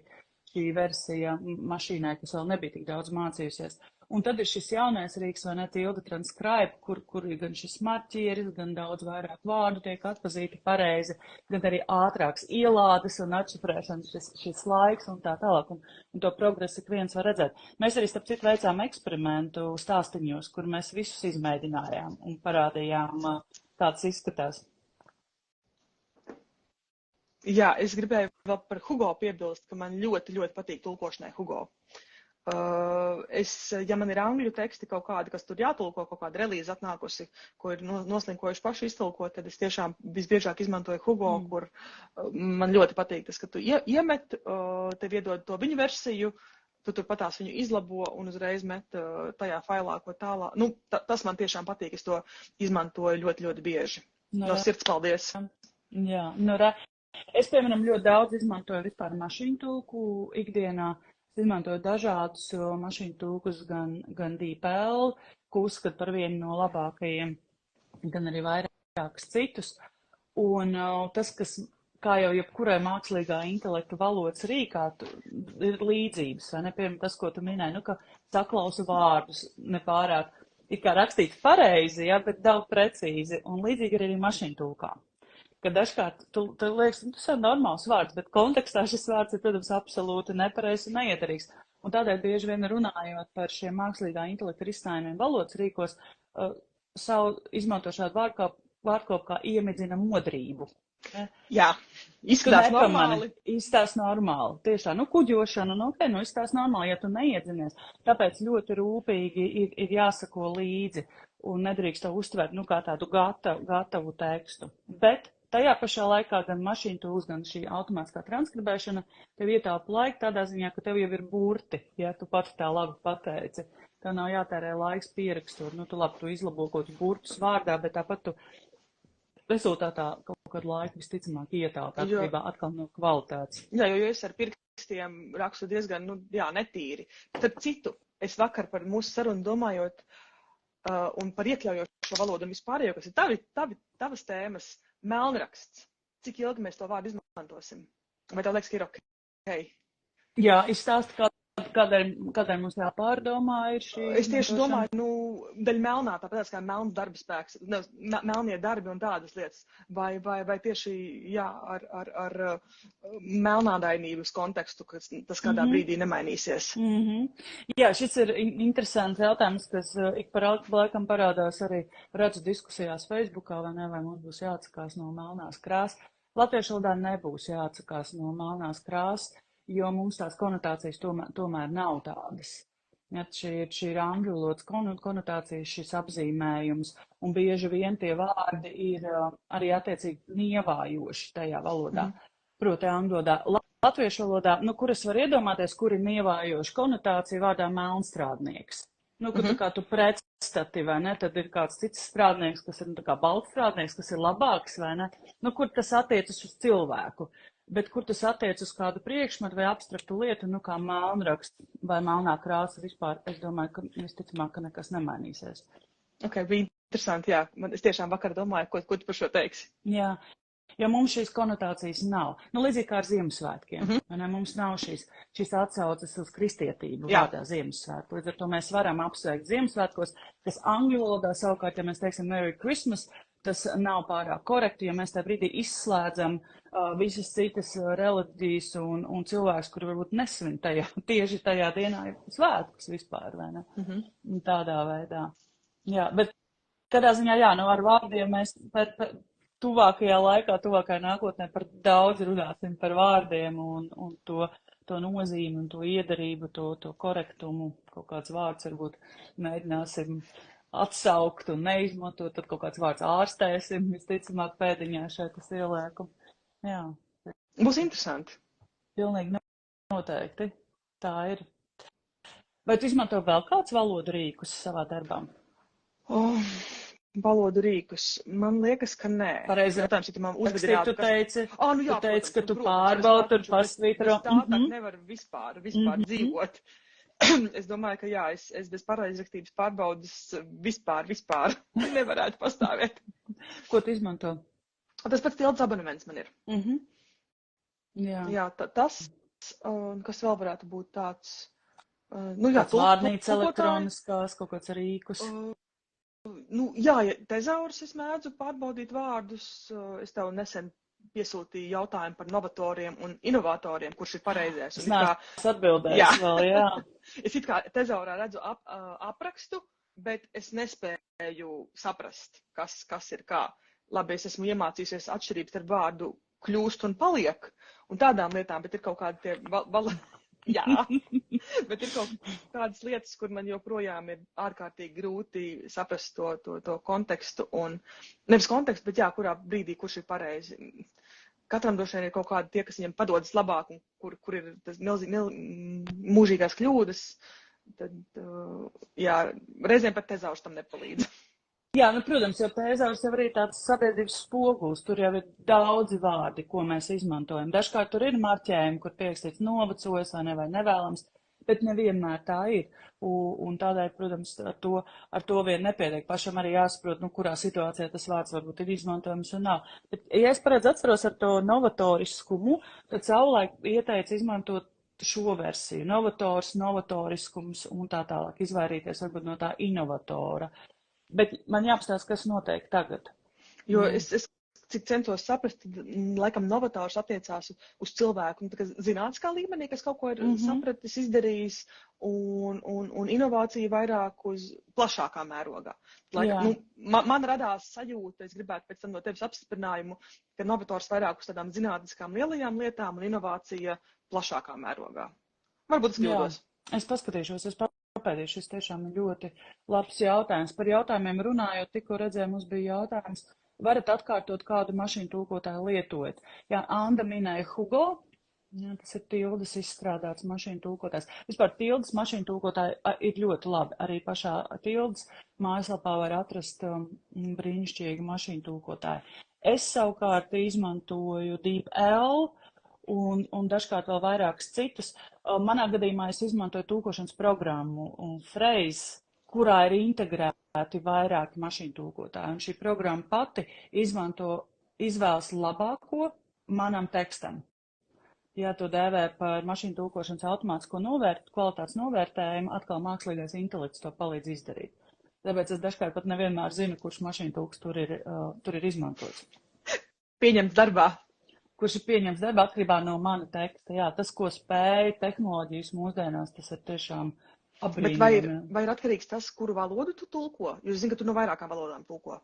versija mašīnai, kas vēl nebija tik daudz mācījusies. Un tad ir šis jaunais rīks, vai ne, Tilde Transcribe, kur ir gan šis marķieris, gan daudz vairāk vārdu tiek atpazīti pareizi, gan arī ātrāks ielādes un atšifrēšanas šis laiks un tā tālāk. Un to progresu ik viens var redzēt. Mēs arī, starp citu, veicām eksperimentu stāstiņos, kur mēs visus izmēģinājām un parādījām, kā tas izskatās. Jā, es gribēju vēl par Hugo piebilst, ka man ļoti, ļoti patīk tulkošanai Hugo. Ja man ir angļu teksti kaut kādi, kas tur jātulko, kaut kāda relīze atnākusi, ko ir noslinkojuši paši iztulkot, tad es tiešām visbiežāk izmantoju Hugo, kur man ļoti patīk tas, ka tu iemet, tev iedod to viņu versiju, tu turpatās viņu izlabo un uzreiz met tajā failā, ko tālāk. Tas man tiešām patīk, es to izmantoju ļoti, ļoti bieži. No sirds paldies. Jā, es, piemēram, ļoti daudz izmantoju vispār mašīnu tulku ikdienā. Izmantoju dažādus mašīnu tulkus, gan DeepL, ko uzskatu par vienu no labākajiem, gan arī vairākus citus. Un tas, kas, kā jau jebkurai mākslīgā intelekta valodas rīkā, ir līdzības, vai ne? Piemēram, tas, ko tu minēji, ka saklausu vārdus nepārāk, it kā rakstīts pareizi, ja, bet daudz precīzi, un līdzīgi arī mašīnu tulkā. Ka dažkārt tu liekas, tas ir normāls vārds, bet kontekstā šis vārds ir, protams, absolūti nepareizs un neietarīgs. Un tādēļ bieži vien runājot par šiem mākslīgā intelekta risinājumiem valodas rīkos, izmanto šādu vārdkopu kā iemidzina modrību. Jā, izskatās normāli. Izskatās normāli, tiešām, kuģošana, izskatās normāli, ja tu neiedzinies. Tāpēc ļoti rūpīgi ir jāsako līdzi un nedrīkst to uztvert, kā tādu gatavu tekstu. Bet tajā pašā laikā gan mašīna tools, gan šī automātiskā transkribēšana tev ietaupa laiku tādā ziņā, ka tev jau ir burti, ja tu pati tā labi pateici. Tev nav jātērē laiks pierakstot, tu izlabo kaut kādus burtus vārdā, bet tāpat tu rezultātā kaut kādu laiku visticamāk ietaupa atkarībā atkal no kvalitātes. Jā, jo es ar pirkstiem rakstu diezgan, netīri. Starp citu, es vakar par mūsu sarunu domājot un par iekļaujošo valodu un vispārējo, kas ir tavas tēmas, melnraksts. Cik ilgi mēs to vārdu izmantosim? Vai tev liekas, ka ir ok? Jā, izstāsti, kādēļ mums jāpārdomā ir šī. Es tieši domāju, daļa melnā, tāpēc kā melns darba spēks, melnie darbi un tādas lietas. Vai tieši, jā, ar melnādainības kontekstu, kas tas kādā brīdī nemainīsies. Jā, šis ir interesants jautājums, kas ik par laikam parādās arī redzu diskusijās Facebookā, vai mums būs jāatsakās no melnās krāsas. Latviešu valodā nebūs jāatsakās no melnās krāsas, jo mums tās konotācijas tomēr nav tādas. Ja, šī ir angļu valodas konotācijas, šis apzīmējums, un bieži vien tie vārdi ir arī attiecīgi nievājoši tajā valodā. Proti angļu valodā. Latviešu valodā, kur es varu iedomāties, kur ir nievājoša konotācija vārdā melnstrādnieks. Kur kā tu pretstati, vai ne, tad ir kāds cits strādnieks, kas ir kā baltstrādnieks, kas ir labāks, vai ne, kur tas attiecas uz cilvēku. Bet kur tas attiec uz kādu priekšmetu vai abstraktu lietu, kā melnraksts vai melnā krāsa vispār, es domāju, ka visticamāk, ka nekas nemainīsies. Ok, bija interesanti, jā. Es tiešām vakar domāju, ko tu par šo teiksi. Jā, jo mums šīs konotācijas nav. Līdzīgi kā ar Ziemassvētkiem. Mums nav šīs atsauces uz kristietību vārdā Ziemassvētku. Līdz ar to mēs varam apsveikt Ziemassvētkos, kas angļu valodā savukārt, ja mēs teiksim Merry Christmas, tas nav pārāk korekti, ja mēs tā brīdī izslēdzam visas citas reliģijas un cilvēkus, kuri varbūt nesvin tieši tajā dienā ir svētkus vispār, vai ne? Tādā veidā. Jā, bet kādā ziņā, jā, ar vārdiem mēs tuvākajā laikā, tuvākajā nākotnē par daudz runāsim par vārdiem un to nozīmi un to iedarību, to korektumu, kaut kāds vārds varbūt mēģināsim atsaukt un neizmantot, tad kaut kāds vārds ārstēsim, visticamāk pēdiņā šeit tas ielieku. Jā. Būs interesanti. Pilnīgi noteikti. Tā ir. Vai tu izmanto vēl kāds valodu rīkus savā darbā? Valodu rīkus. Man liekas, ka nē. Pareizi. Jautājums, ja tu man uzvedinātu, tu teici, protams, ka tu pārbaudi un pasvītro. Tā nevar vispār dzīvot. Es domāju, ka jā, es bez pareizrakstības pārbaudas vispār nevarētu pastāvēt. Ko tu izmanto? Tas pats tildes abonements man ir. Jā, tas, kas vēl varētu būt tāds, vārnīca elektroniskās, kaut kāds rīkus. Jā, tezaurus es mēdzu pārbaudīt vārdus, es tev nesen piesūtīju jautājumu par novatoriem un inovatoriem, kurš ir pareizais. Es neesmu atbildējis vēl, jā. Es it kā tezaurā redzu aprakstu, bet es nespēju saprast, kas ir kā. Labi, es esmu iemācījusies atšķirības ar vārdu kļūst un paliek un tādām lietām, bet ir kaut kādi tie jā, bet ir kaut kādas lietas, kur man joprojām ir ārkārtīgi grūti saprast to kontekstu un, nevis kontekstu, bet jā, kurā brīdī, kurš ir pareizi. Katram droši vien ir kaut kādi tie, kas viņam padodas labāk un kur ir tas mūžīgās kļūdas, tad, jā, reizēm pat tezaurs tam nepalīdz. Jā, protams, jo tezaurs jau arī tāds sabiedrības spogulis, tur jau ir daudzi vārdi, ko mēs izmantojam. Dažkārt tur ir marķējumi, kur pierakstīts novecojis vai nevēlams, bet nevienmēr tā ir. Un tādēļ, protams, ar to vien nepietiek. Pašam arī jāsaprot, nu, kurā situācijā tas vārds varbūt ir izmantojams un nav. Bet, ja es paredz atceros ar to novatoriskumu, tad savulaik ieteica izmantot šo versiju. Novatoriskums un tā tālāk. Izvairīties varbūt no tā inovatora. Bet man jāapstāsta, kas notiek tagad. Jo es cik centos saprast, tad, laikam, novators attiecās uz cilvēku, zinātniskā līmenī, kas kaut ko ir sapratis, izdarījis, un inovācija vairāk uz plašākā mērogā. Laikam, man radās sajūta, es gribētu pēc tam no tevis apstiprinājumu, ka novators vairāk uz tādām zinātniskām lielajām lietām un inovācija plašākā mērogā. Varbūt es kļūdos. Es paskatīšos, es papētīšu, šis tiešām ir ļoti labs jautājums. Par jautājumiem runājot, tikko redzēju, mums bija jautājums. Varat atkārtot, kādu mašīnu tūkotāju lietojat? Jā, Anda minēja Hugo, jā, tas ir Tildes izstrādāts mašīnu tūkotājs. Vispār Tildes mašīnu tūkotāji ir ļoti labi. Arī pašā Tildes mājaslapā var atrast brīnišķīgi mašīnu tūkotāju. Es savukārt izmantoju DeepL un dažkārt vēl vairākus citus. Manā gadījumā es izmantoju tūkošanas programmu Phrase, kurā ir integrēti vairāki mašīnu tūkotāji. Un šī programma pati izvēlas labāko manam tekstam. Ja to dēvē par mašīnu tūkošanas automātisko kvalitātes novērtējumu, atkal mākslīgais intelekts to palīdz izdarīt. Tāpēc es dažkārt pat nevienmēr zinu, kurš mašīnu tūks tur ir izmantots. Pieņemts darbā. Kurš ir pieņemts darbā atkarībā no mana teksta. Jā, tas, ko spēja tehnoloģijas mūsdienās, tas ir tiešām Bet vai ir atkarīgs tas, kuru valodu tu tulko? Jo es zinu, ka tu no vairākām valodām tulko.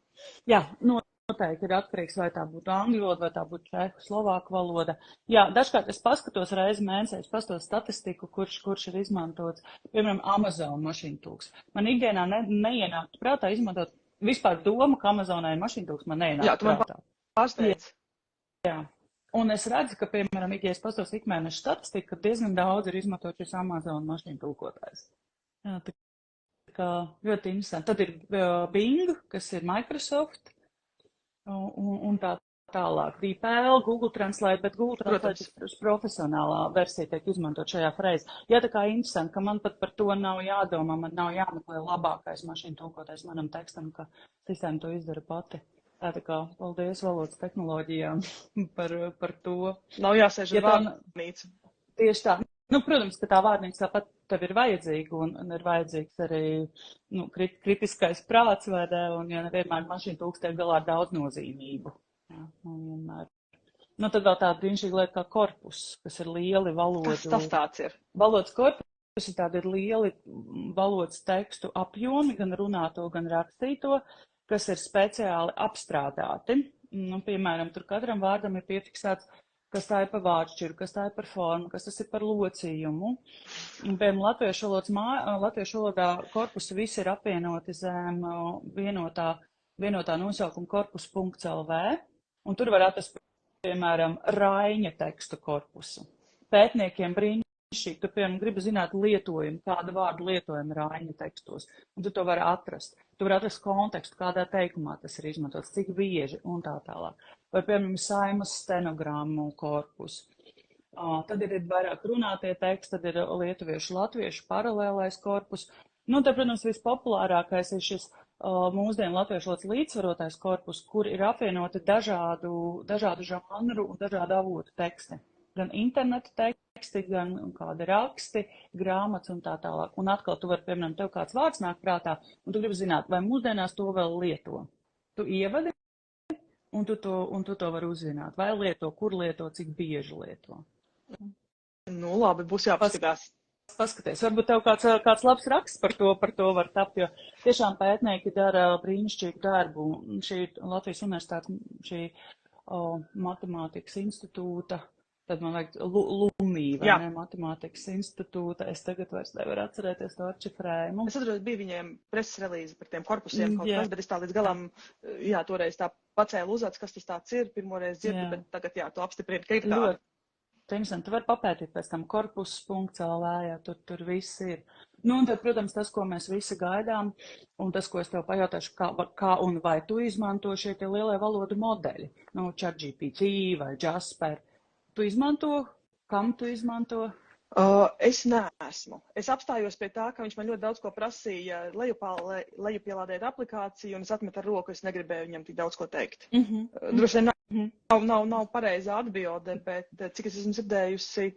Jā, noteikti ir atkarīgs, vai tā būtu angļu valoda, vai tā būtu čehu, slovāku valoda. Jā, dažkārt es paskatos reizi mēnesī, es paskatos statistiku, kurš ir izmantots, piemēram, Amazon mašīnu tūks. Man ikdienā neienāktu prātā izmantot vispār domu, ka Amazonā ir mašīnu tūks, man neienāktu prātā. Pārsteidz. Jā. Un es redzu, ka, piemēram, ja es paskatos ikmēneša statistiku, ka diezgan daudz ir izmantot šis Amazon mašīnu tūkotājs. Jā, tā kā ļoti interesanti. Tad ir Bing, kas ir Microsoft, un tā tālāk. DeepL, Google Translate, bet Google Translate profesionālā versija tiek izmantot šajā frēzē. Jā, tā kā interesanti, ka man pat par to nav jādomā, man nav jāmeklē labākais mašīnu tūkotais manam tekstam, ka sistēma to izdara pati. Tā kā paldies valodas tehnoloģijām par to. Nav jāsēž ar vārnīcu. Tieši tā. Nu, protams, ka tā vārnīca tāpat tev ir vajadzīga un ir vajadzīgs arī kritiskais prāts, vai ne, un ja nevienmēr mašīna tūks tiek galā ar daudz nozīmību. Jā, vienmēr. Tad vēl tāda brīnišķīga lieta kā korpus, kas ir lieli valodu. Kas tas tāds ir? Valodas korpus ir tādi lieli valodas tekstu apjomi, gan runāto, gan rakstīto, kas ir speciāli apstrādāti. Piemēram, tur katram vārdam ir piefiksēts, kas tā ir par vārdšķiru, kas tā ir par formu, kas tas ir par locījumu. Un, piemēram, latviešu valodā korpusi visi ir apvienoti zem vienotā nosaukuma korpus.lv, un tur var atrast, piemēram, Raiņa tekstu korpusu. Pētniekiem brīnišķīgi, tu, piemēram, gribi zināt lietojumu, kāda vārda lietojuma Raiņa tekstos, un tu to vari atrast. Tu vari atrast kontekstu, kādā teikumā tas ir izmantots, cik bieži un tā tālāk. Vai, piemēram, Saimas stenogrammu korpus. Tad ir vairāk runātie teksti, tad ir lietuviešu, latviešu paralēlais korpus. Te, protams, vispopulārākais ir šis mūsdienu latviešu valodas līdzsvarotais korpus, kur ir apvienoti dažādu žanru un dažādu avotu teksti. Gan interneta teksti, gan kādi raksti, grāmatas un tā tālāk. Un atkal tu vari, piemēram, tev kāds vārds nāk prātā, un tu gribi zināt, vai mūsdienās to vēl lieto. Tu ievadi, un tu to vari uzzināt. Vai lieto, kur lieto, cik bieži lieto. Labi, būs jāpaskatās. Paskaties, varbūt tev kāds labs raksts par to var tapt, jo tiešām pētnieki dara brīnišķīgu darbu. Šī Latvijas universitātes, šī matemātikas institūta, tad man vajag Lumī, vai ne, matemātikas institūta, es tagad vairs nevaru atcerēties to atšifrējumu. Es atceros, bija viņiem preses relīze par tiem korpusiem kaut kas, bet es tā līdz galam, toreiz tā pacēlu uzāds, kas tas tāds ir, pirmoreiz dzirdu, bet tagad, to apstiprinu, ka ir tāda. Tu vari papētīt pēc tam korpus.lv, tur viss ir. Un tad, protams, tas, ko mēs visi gaidām, un tas, ko es tev pajautāšu, kā un vai tu izmanto šie tie lielie valodu modeļi, ChatGPT vai Jasper. Tu izmanto? Kam tu izmanto? Es neesmu. Es apstājos pie tā, ka viņš man ļoti daudz ko prasīja lejupielādēt aplikāciju, un es atmetu ar roku, es negribēju viņam tik daudz ko teikt. Droši vien nav pareizā atbilde, bet cik es esmu dzirdējusi,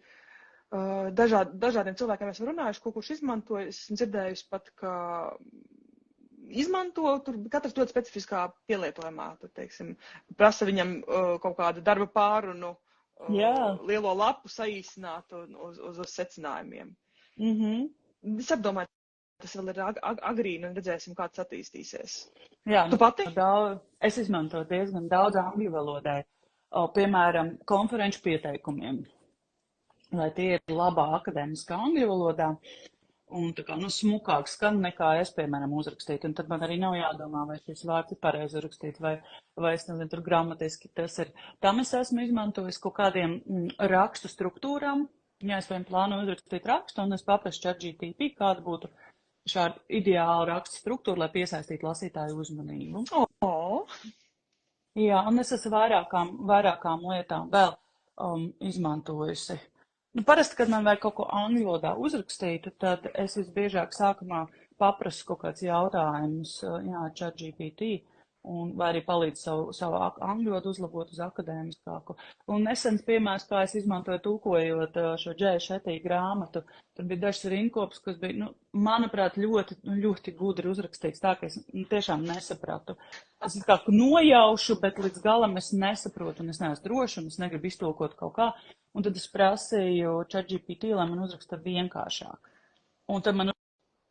dažādiem cilvēkiem esmu runājuši, ko kurš izmanto, es esmu dzirdējusi pat, ka izmanto, tur katrs ļoti specifiskā pielietojumā, tur, teiksim, prasa viņam kaut kādu darba pārunu, lielo lapu saīsināt uz secinājumiem. Es apdomāju, tas vēl ir agrīni un redzēsim, kā tas attīstīsies. Jā, Tu pati? Es izmantoju diezgan daudz angļu valodai, piemēram, konferenču pieteikumiem, lai tie ir labā akadēmiskā angļu valodā. Un tā kā, smukāk skan nekā es, piemēram, uzrakstītu. Un tad man arī nav jādomā, vai šis vārds ir pareizi uzrakstīt, vai es nezinu, tur gramatiski tas ir. Tam es esmu izmantojis kaut kādiem rakstu struktūrām. Ja es vien plānoju uzrakstīt rakstu, un es paprasu ChatGPT, kāda būtu šāda ideāla rakstu struktūra, lai piesaistītu lasītāju uzmanību. Jā, un es esmu vairākām lietām vēl izmantojusi. Parasti, kad man vajag kaut ko angļu valodā uzrakstītu, tad es visbiežāk sākumā paprasu kaut kāds jautājumus, ChatGPT, vai arī palīdzu savu angļu valodu uzlabot uz akadēmiskāku. Un nesens piemērs, kā es izmantoju tulkojot šo Džeja Šetī grāmatu, tur bija dažs rindkops, kas bija, manuprāt, ļoti gudri uzrakstīts, tā, ka es tiešām nesapratu. Es kā nojaušu, bet līdz galam es nesaprotu, un es neesmu droši, un es negribu iztulkot kaut kā. Un tad es prasīju ChatGPT, lai man uzraksta vienkāršāk. Un tad man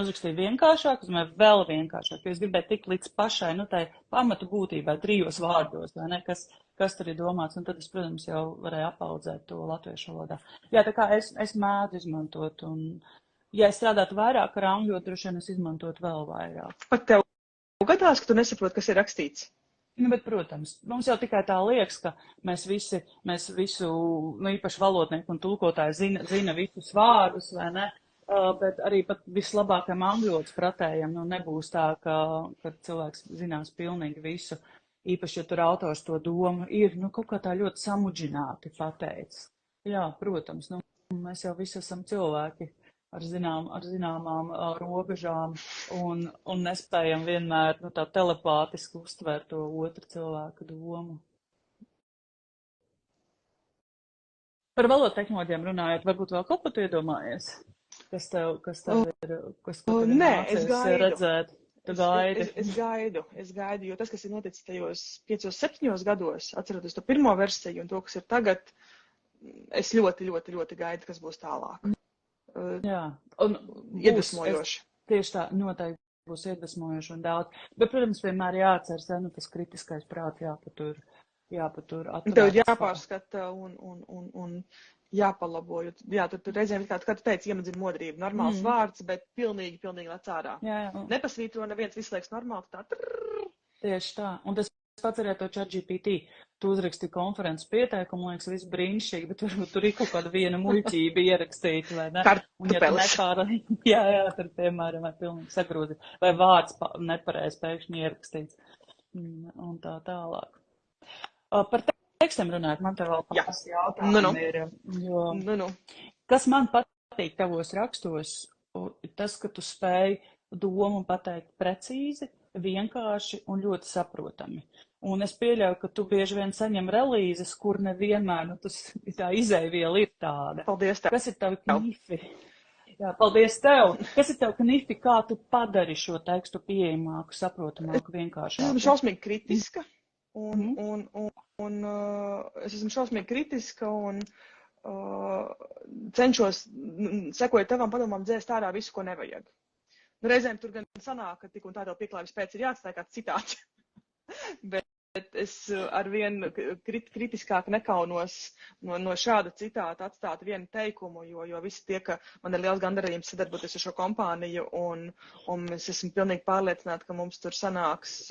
uzrakstīja vienkāršāk, uz mani vēl vienkāršāk, jo es gribēju tikt līdz pašai, tai pamatu būtībai 3 vārdos, vai ne, kas tur ir domāts. Un tad es, protams, jau varēju apaudzēt to latviešu valodā. Jā, tā kā es mēdzu izmantot, un ja es strādātu vairāk ar angļu, droši vien es izmantotu vēl vairāk. Pat tev gadās, ka tu nesaproti, kas ir rakstīts? Bet, protams, mums jau tikai tā liekas, ka mēs visu, īpaši valodnieki un tulkotāji zina visus vārdus, vai ne? Bet arī pat vislabākajam angļotas pratējam, nebūs tā, ka cilvēks zinās pilnīgi visu. Īpaši, ja tur autors to domu ir, kaut kā tā ļoti samudžināti pateicis. Jā, protams, mēs jau visi esam cilvēki ar zināmām robežām un nespējam vienmēr tā telepātiski uztvērt to otru cilvēku domu. Par valodu tehnoloģijām runājot, varbūt vēl kaut ko tu iedomājies? Kas tev ir, kas tev ir nācies redzēt? Tu gaidi? Es gaidu, jo tas, kas ir noticis tajos 5-7 gados, atceroties to pirmo versiju un to, kas ir tagad, es ļoti, ļoti, ļoti gaidu, kas būs tālāk. Jā, un iedvesmojoši. Tieši tā, noteikti būs iedvesmojoši un daudz. Bet, protams, vienmēr jāatceras, tas kritiskais prāts jāpatur atvērts. Tev ir jāpārskata un jāpalabo. Jā, tur reizēm, kā tu teici, iemedzina modrību. Normāls vārds, bet pilnīgi lec ārā. Jā. Nepasvītro neviens, visu laiks normāli, tā. Tieši tā. Un tas pats arī to ChatGPT. Tu uzraksti konferences pieteikumu, liekas, viss brīnišķīgi, bet varbūt tur ir kaut kāda viena muļķība ierakstīta, vai ne? Kartupeles. Jā, tur, piemēram, vai pilnīgi sagrūzi, vai vārds nepareiz pēkšņi ierakstīts, un tā tālāk. Par tekstiem runājot, man te vēl pāris jautājumi ir, jo kas man patīk tavos rakstos, tas, ka tu spēj domu pateikt precīzi, vienkārši un ļoti saprotami. Un es pieļauju, ka tu bieži vien saņem relīzes, kur nevienmēr, tā izēviela ir tāda. Paldies tev. Kas ir tavi knifi? Jā, paldies tev. Kas ir tavi knifi, kā tu padari šo tekstu pieejamāku, saprotamāku, vienkāršāku? Es esmu šausmīgi kritiska, un es esmu šausmīgi kritiska, un cenšos, sekojot tavam padomām, dzēst ārā visu, ko nevajag. Reizēm tur gan sanāk, ka tik un tā tev pieklājības pēc ir jāatstāj kāds citāts. Bet es arvien kritiskāk nekaunos no šāda citāta atstāt vienu teikumu, jo visi tie, ka man ir liels gandarījums sadarboties ar šo kompāniju, un es esmu pilnīgi pārliecināta, ka mums tur sanāks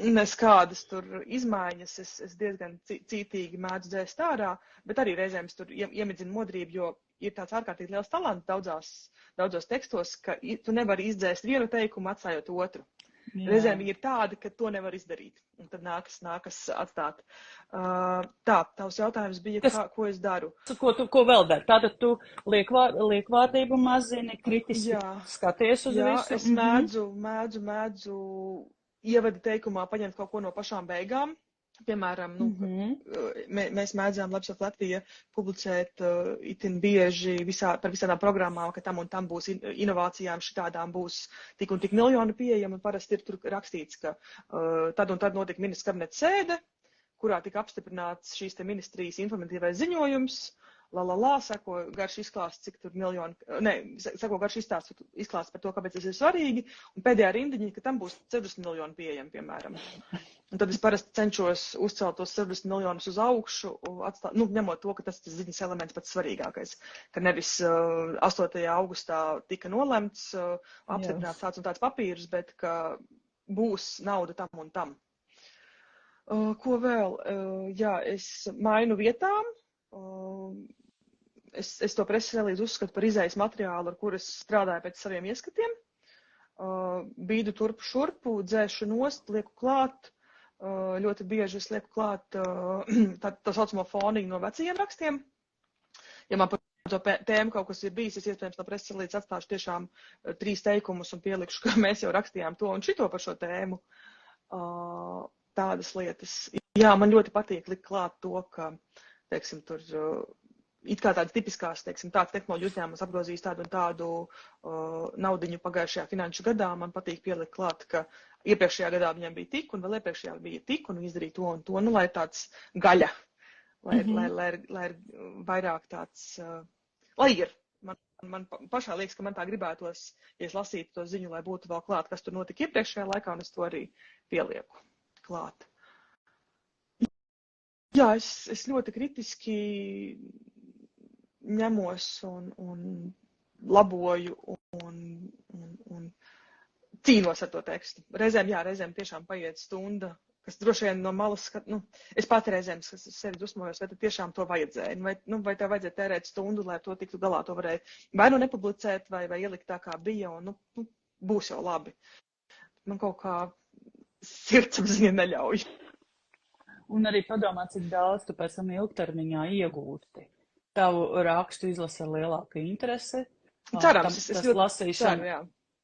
neskādas tur izmaiņas. Es diezgan cītīgi mēdzu dzēst ārā, bet arī reizēm es tur iemidzinu modrību, jo ir tāds ārkārtīgi liels talants daudzos tekstos, ka tu nevari izdzēst vienu teikumu, atstājot otru. Reizēm viņi ir tādi, ka to nevar izdarīt. Un tad nākas atstāt. Tavs jautājums bija, ko es daru. Ko vēl dari? Tātad tu liekvārdību mazini, kritiski skaties uz visu? Es mēdzu ievada teikumā paņemt kaut ko no pašām beigām. Piemēram, mēs mēdzām Labs of Latvija publicēt itin bieži par visādām programmām, ka tam un tam būs inovācijām, šitādām būs tik un tik miljoni pieejami, un parasti ir tur rakstīts, ka tad un tad notika ministrs kabineta sēde, kurā tika apstiprināts šīs te ministrijas informatīvais ziņojums, sako garš izklāsts, cik tur miljoni, sako garš izklāsts par to, kāpēc tas ir svarīgi, un pēdējā rindiņa, ka tam būs 60 miljoni pieejami, piemēram. Un tad es parasti cenšos uzcelt tos 60 miljonus uz augšu, ņemot to, ka tas ir ziņas elements pats svarīgākais, ka nevis 8. augustā tika nolemts, apstiprināts tāds un tāds papīrs, bet ka būs nauda tam un tam. Ko vēl? Es mainu vietām. Es to preses relīzi uzskatu par izējas materiālu, ar kur es strādāju pēc saviem ieskatiem. Bīdu turpu šurpu, dzēšu nost, lieku klāt. Ļoti bieži es lieku klāt tā saucamo foniju no vecajiem rakstiem. Ja man par to tēmu kaut kas ir bijis, es iespējams no preses relīzes atstāšu tiešām 3 teikumus un pielikšu, ka mēs jau rakstījām to un šito par šo tēmu. Tādas lietas. Jā, man ļoti patīk likt klāt to, ka teiksim, tur it kā tādas tipiskās, teiksim, tāds tehnoloģiju uzņēmums apgrozījis tādu un tādu naudiņu pagājušajā finanšu gadā. Man patīk pielikt klāt, ka iepriekšējā gadā viņam bija tik, un vēl iepriekšējā bija tik, un izdarīja to un to, lai tāds gaļa, lai ir vairāk tāds, lai ir. Man pašā liekas, ka man tā gribētos, ja es lasītu to ziņu, lai būtu vēl klāt, kas tur notika iepriekšējā laikā, un es to arī pielieku klāt. Jā, es ļoti kritiski ņemos un laboju un cīnos ar to tekstu. Reizēm tiešām paiet stunda, kas droši vien no malas es pati reizēm sevi dusmojos, vai tad tiešām to vajadzēja. Vai tev vajadzēja tērēt stundu, lai to tiktu galā, to varēja vai nepublicēt, vai ielikt tā, kā bija, un būs jau labi. Man kaut kā sirdsapziņa neļauj. Un arī padomā, cik daudz tu pēc tam ilgtermiņā iegūti. Tavu rakstu izlasa ar lielāku interesi. Cerams,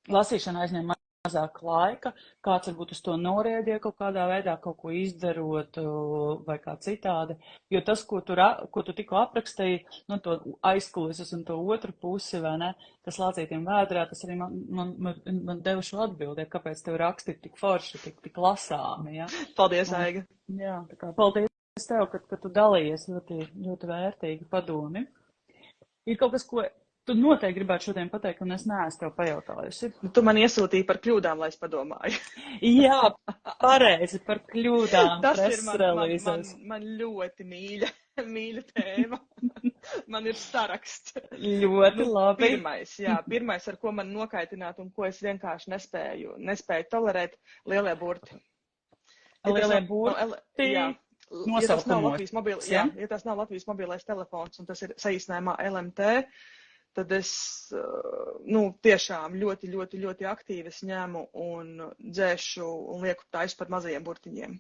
Lasīšana aizņem mazāk laika. Kāds varbūt uz to norēģē kaut kādā veidā, kaut ko izdarot vai kā citādi. Jo tas, ko tu tikko aprakstīji, to aizkulises un to otru pusi, vai ne, tas lācītiem vēdrā, tas arī man deva šo atbildi, kāpēc tev raksti ir tik forši, tik lasāmi. Ja? Paldies, Aiga. Jā, tā kā paldies tev, ka tu dalījies ļoti, ļoti vērtīgi padomi. Ir kaut kas, ko tu noteikti gribētu šodien pateikt, un es neesmu tev pajautājusi. Tu man iesūtīji par kļūdām, lai es padomāju. Jā, pareizi, par kļūdām. Tas ir man ļoti mīļa tēma. Man ir saraksts. Ļoti labi. Pirmais, ar ko man nokaitināt un ko es vienkārši nespēju tolerēt, lielie burti. Lielie burti? Ja tas nav Latvijas mobilais telefons, un tas ir saīsinājumā LMT, tad es tiešām ļoti, ļoti, ļoti aktīvi ņēmu un dzēšu un lieku taisu par mazajiem burtiņiem.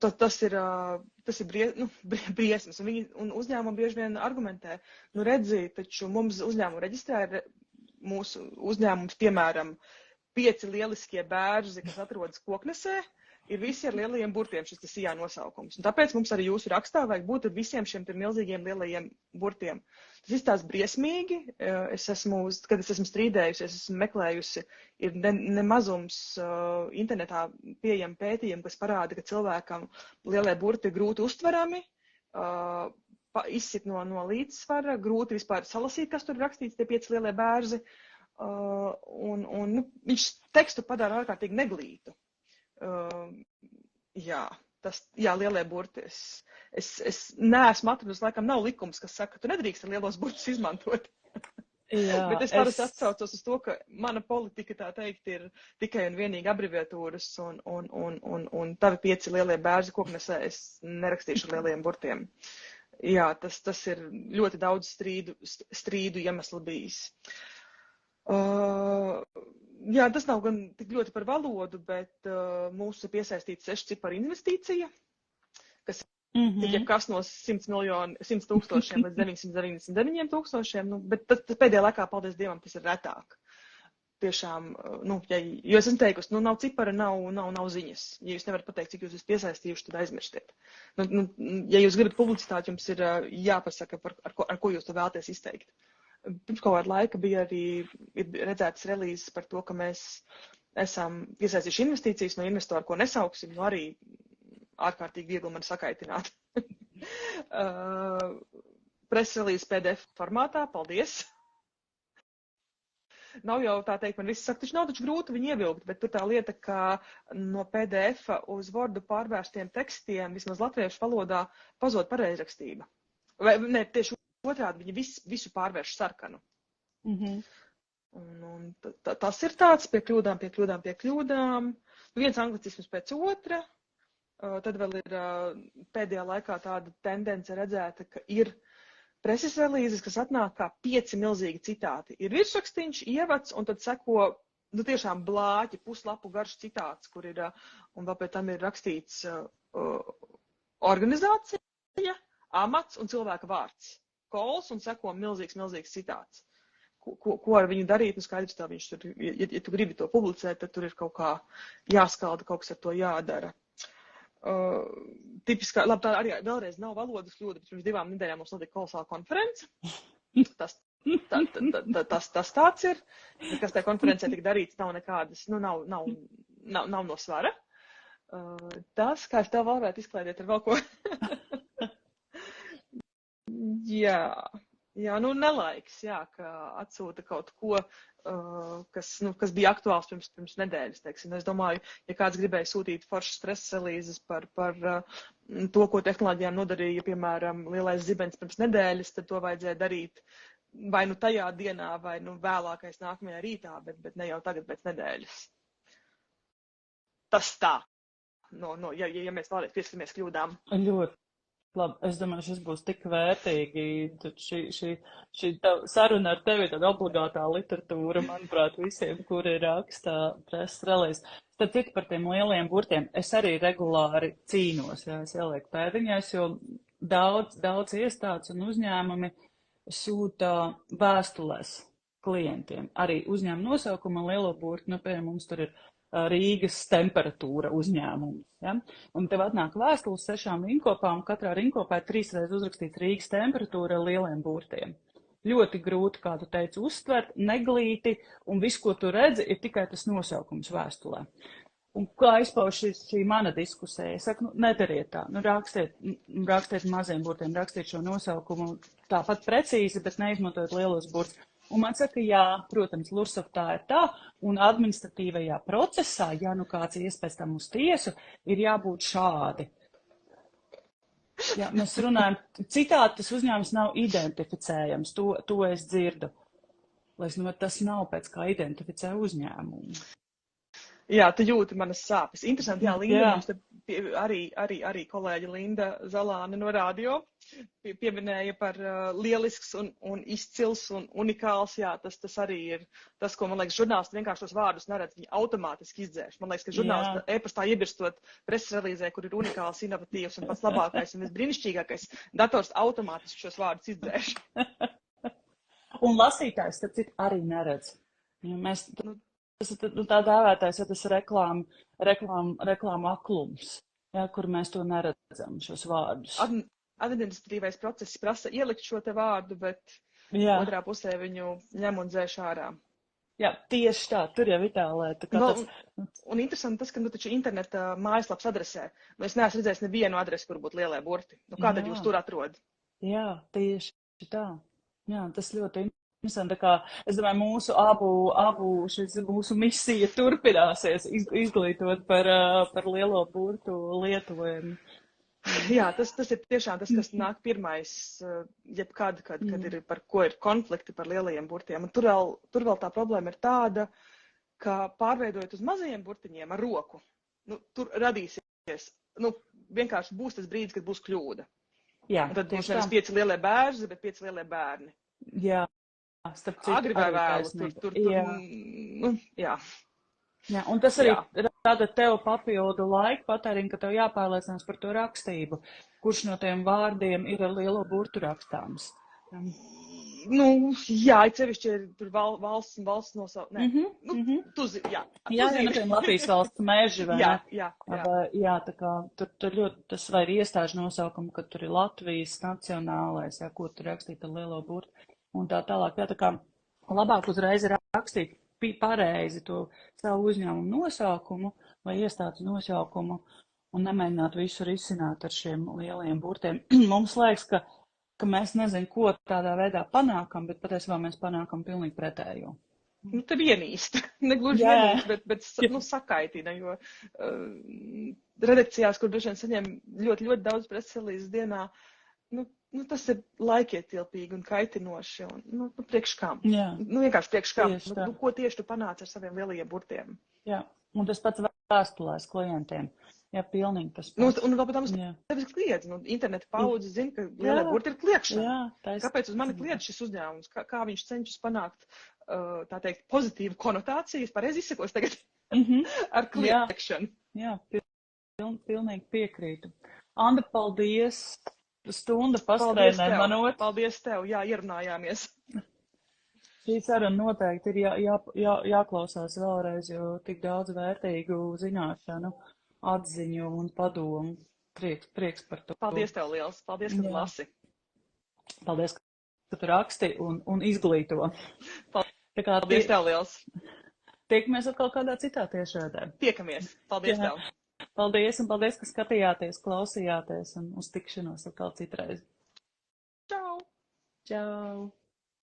Tas ir briesmas, un uzņēmumi bieži vien argumentē. Redzi, taču mums uzņēmumu reģistrā ir mūsu uzņēmums, piemēram, 5 lieliskie bērži, kas atrodas Koknesē, ir visi ar lielajiem burtiem šis tas ijā nosaukums. Un tāpēc mums arī jūsu rakstā vajag būt ar visiem šiem milzīgiem lielajiem burtiem. Tas izstāsta briesmīgi. Kad es esmu strīdējusi, es esmu meklējusi, ir nemazums internetā pieejami pētījumi, kas parāda, ka cilvēkam lielie burti ir grūti uztverami, izsit no līdzsvara, grūti vispār salasīt, kas tur rakstīts, tie 5 lielie bērzi. Viņš tekstu padara ārkārtīgi neglītu. Lielie burti. Es neesmu atradusi, laikam nav likums, kas saka, ka tu nedrīkst ar lielos burtus izmantot. Jā, bet es parasti atsaucos uz to, ka mana politika, tā teikt, ir tikai un vienīgi abreviatūras un tavi 5 lielie bērzi Koknesē es nerakstīšu ar lieliem burtiem. Jā, tas ir ļoti daudz strīdu iemeslu bijis. Jā, tas nav gan tik ļoti par valodu, bet mūsu piesaistīts 6 ciparu investīcija, kas ir jebkas no 100 tūkstošiem līdz 999 tūkstošiem, nu, bet tas pēdējā laikā, paldies Dievam, tas ir retāk. Tiešām, nu, jo es esmu teikusi, nu, nav cipara, nav ziņas. Ja jūs nevarat pateikt, cik jūs esat piesaistījuši, tad aizmirstiet. Nu, ja jūs gribat publicitāti, jums ir jāpasaka, ar ko jūs to vēlaties izteikt. Pirms kaut kāda laika bija arī redzētas relīzes par to, ka mēs esam piesaistījuši investīcijas no investoru, ko nesauksim, nu arī ārkārtīgi viegli man sakaitināt. Preses relīzes PDF formātā, paldies! Nav jau tā teikt, man viss saka, taču nav taču grūti viņu ievilkt, bet tur tā lieta, ka no PDF-a uz Wordu pārvērstiem tekstiem, vismaz latviešu valodā, pazod pareizrakstība. Vai ne, tieši otrādi, viņi visu pārvērš sarkanu. Un tas ir tāds pie kļūdām. Viens anglicisms pēc otra, tad vēl ir pēdējā laikā tāda tendence redzēta, ka ir preses relīzes, kas atnāk kā 5 milzīgi citāti. Ir virsrakstīns, ievads, un tad seko, nu tiešām blāķi, puslapu garš citāts, kur ir, un vēl pēc tam ir rakstīts organizācija, amats un cilvēka vārds. Kols un seko milzīgs citāts. Ko ar viņu darīt, nu skaidrs tā viņš tur, ja tu gribi to publicēt, tad tur ir kaut kā jāskalda, kaut kas ar to jādara. Tipiskā, labi, tā arī vēlreiz nav valodas kļūda, bet pirms 2 nedēļām mums notika kolosāla konference. Tas tāds ir. Kas tajā konferencē tika darīts, nav nekādas, nu, nav no svara. Tas, kā es tev vēl varētu izklēdēt ar vēl ko. Jā, nu, nelaiks, jā, ka atsūta kaut ko, kas bija aktuāls pirms nedēļas, teiksim. Es domāju, ja kāds gribēja sūtīt foršas preses relīzes par to, ko tehnoloģijām nodarīja, piemēram, lielais zibens pirms nedēļas, tad to vajadzēja darīt vai nu tajā dienā, vai nu vēlākais nākamajā rītā, bet ne jau tagad pēc nedēļas. Tas tā, ja mēs vēlreiz pieskaramies kļūdām. Ļoti. Labi, es domāju, šis būs tik vērtīgi. Šī saruna ar tevi, tāda obligātā literatūra, manuprāt, visiem, kuri rakstā preses relīzes. Tad tik par tiem lieliem burtiem. Es arī regulāri cīnos, ja es ielieku pēdiņās, jo daudz iestādes un uzņēmumi sūta vēstulēs klientiem. Arī uzņēmuma nosaukuma lielo burtu, nu, piemēram, mums tur ir Rīgas temperatūra uzņēmums. Ja? Un tev atnāk vēstules 6 rinkopām, un katrā rinkopā ir 3 reizes uzrakstīts Rīgas temperatūra ar lieliem burtiem. Ļoti grūti, kā tu teici, uztvert, neglīti, un viss, ko tu redzi, ir tikai tas nosaukums vēstulē. Un kā izpauž šī mana diskusija? Es saku, nu, nedariet tā, nu, rakstiet maziem burtiem, rakstiet šo nosaukumu tāpat precīzi, bet neizmantojot lielos burtus. Un man saka, jā, protams, Lursoftā ir tā, un administratīvajā procesā, ja nu kāds ies pēc tam uz tiesu, ir jābūt šādi. Ja, mēs runājam, citādi tas uzņēmums nav identificējams, to es dzirdu. Lai tas nav pēc kā identificē uzņēmumu. Jā, tu jūti manas sāpes. Interesanti, jā, Linda, mums te arī kolēģi Linda Zalāne no radio pieminēja par lielisks un izcils un unikāls. Jā, tas arī ir tas, ko, man liekas, žurnālisti vienkārši tos vārdus neredz, viņi automātiski izdzēš. Man liekas, ka žurnālisti e-pastā iebirstot preses relīzē, kur ir unikāls, inovatīvs un pats labākais un visbrīnišķīgākais, dators automātiski šos vārdus izdzēš. Un lasītājs, tad cik arī neredz. Ja mēs... Tā dēvētais, ja tas reklāmu aklums, ja, kur mēs to neredzam, šos vārdus. Administratīvais process prasa ielikt šo te vārdu, bet otrā pusē viņu ņem un dzēš ārā. Jā, tieši tā, tur jau ir tā lieta. Un interesanti tas, ka taču interneta mājaslaps adresē. Es neesmu redzējis nevienu adresi, kur būtu lielie burti. Kā tad jūs tur atrod? Jā, tieši tā. Jā, tas ļoti interesanti. Tā kā, es domāju, mūsu misija turpināsies izglītot par lielo burtu lietojumu. Jā, tas ir tiešām tas, kas nāk pirmais, jebkad, kad ir par ko ir konflikti par lielajiem burtiem. Un tur vēl tā problēma ir tāda, ka pārveidojot uz mazajiem burtiņiem ar roku, tur radīsies, vienkārši būs tas brīdis, kad būs kļūda. Jā, un tad būs nevis 5 lielie bērzi, bet 5 lielie bērni. Jā. starp citu, agri vai arī vēlu. taisnība. Jā. Jā. Jā, un tas arī Jā. rada tev papildu laiku patēriņu, ka tev jāpārliecinās par to rakstību, kurš no tiem vārdiem ir ar lielo burtu rakstāms. Nu, jā, sevišķi ir tur valsts nosaukt. Nē, tu zini, jā. Jā, piemēram, Latvijas valsts meži, vai Jā, ne? jā. Jā, tā kā tur ļoti, tas vai ir iestāžu nosaukumu, ka tur ir Latvijas nacionālais, jā, ko tur rakstīt ar lielo burtu, un tā tālāk. Jā, tā kā labāk uzreiz rakstīt pareizi to savu uzņēmumu nosaukumu vai iestādes nosaukumu un nemēģināt visu risināt ar šiem lieliem burtiem. Mums liekas, ka mēs nezinu, ko tādā veidā panākam, bet patiesībā mēs panākam pilnīgi pretējo. Nu, te vienīst, negluži vienīst, bet sakaitina, jo redakcijās, kur droši vien saņem ļoti, ļoti daudz preselīzes dienā, tas ir laikietilpīgi un kaitinoši, un, priekš kam? Jā. Vienkārši priekš kam? Ko tieši tu panāc ar saviem lielajiem burtiem? Jā, un tas pats vēstulēs klientiem. Jā, pilnīgi tas pats. Un vēl pat tam tevis kliedz, interneta paudze zina, ka lielie burti ir kliekšana. Jā, kāpēc uz mani kliedz šis uzņēmums? Kā viņš cenšas panākt, tā teikt, pozitīvu konotācijas, pareizi izsakos tagad, ar kliekšanu? Jā, pilnīgi piekrītu. Anda, paldies! Stunda pastrēnē manot. Paldies tev, jā, ierunājāmies. Šī saruna noteikti ir jāklausās vēlreiz, jo tik daudz vērtīgu zināšanu, atziņu un padomu. Prieks par to. Paldies tev liels, paldies, ka tu lasi. Paldies, ka tu raksti un izglīto. Paldies tev liels. Tiekamies atkal kādā citā tiešraidē. Tiekamies. Paldies tev. Paldies, un paldies, ka skatījāties, klausījāties, un uz tikšanos atkal citreiz. Čau! Čau!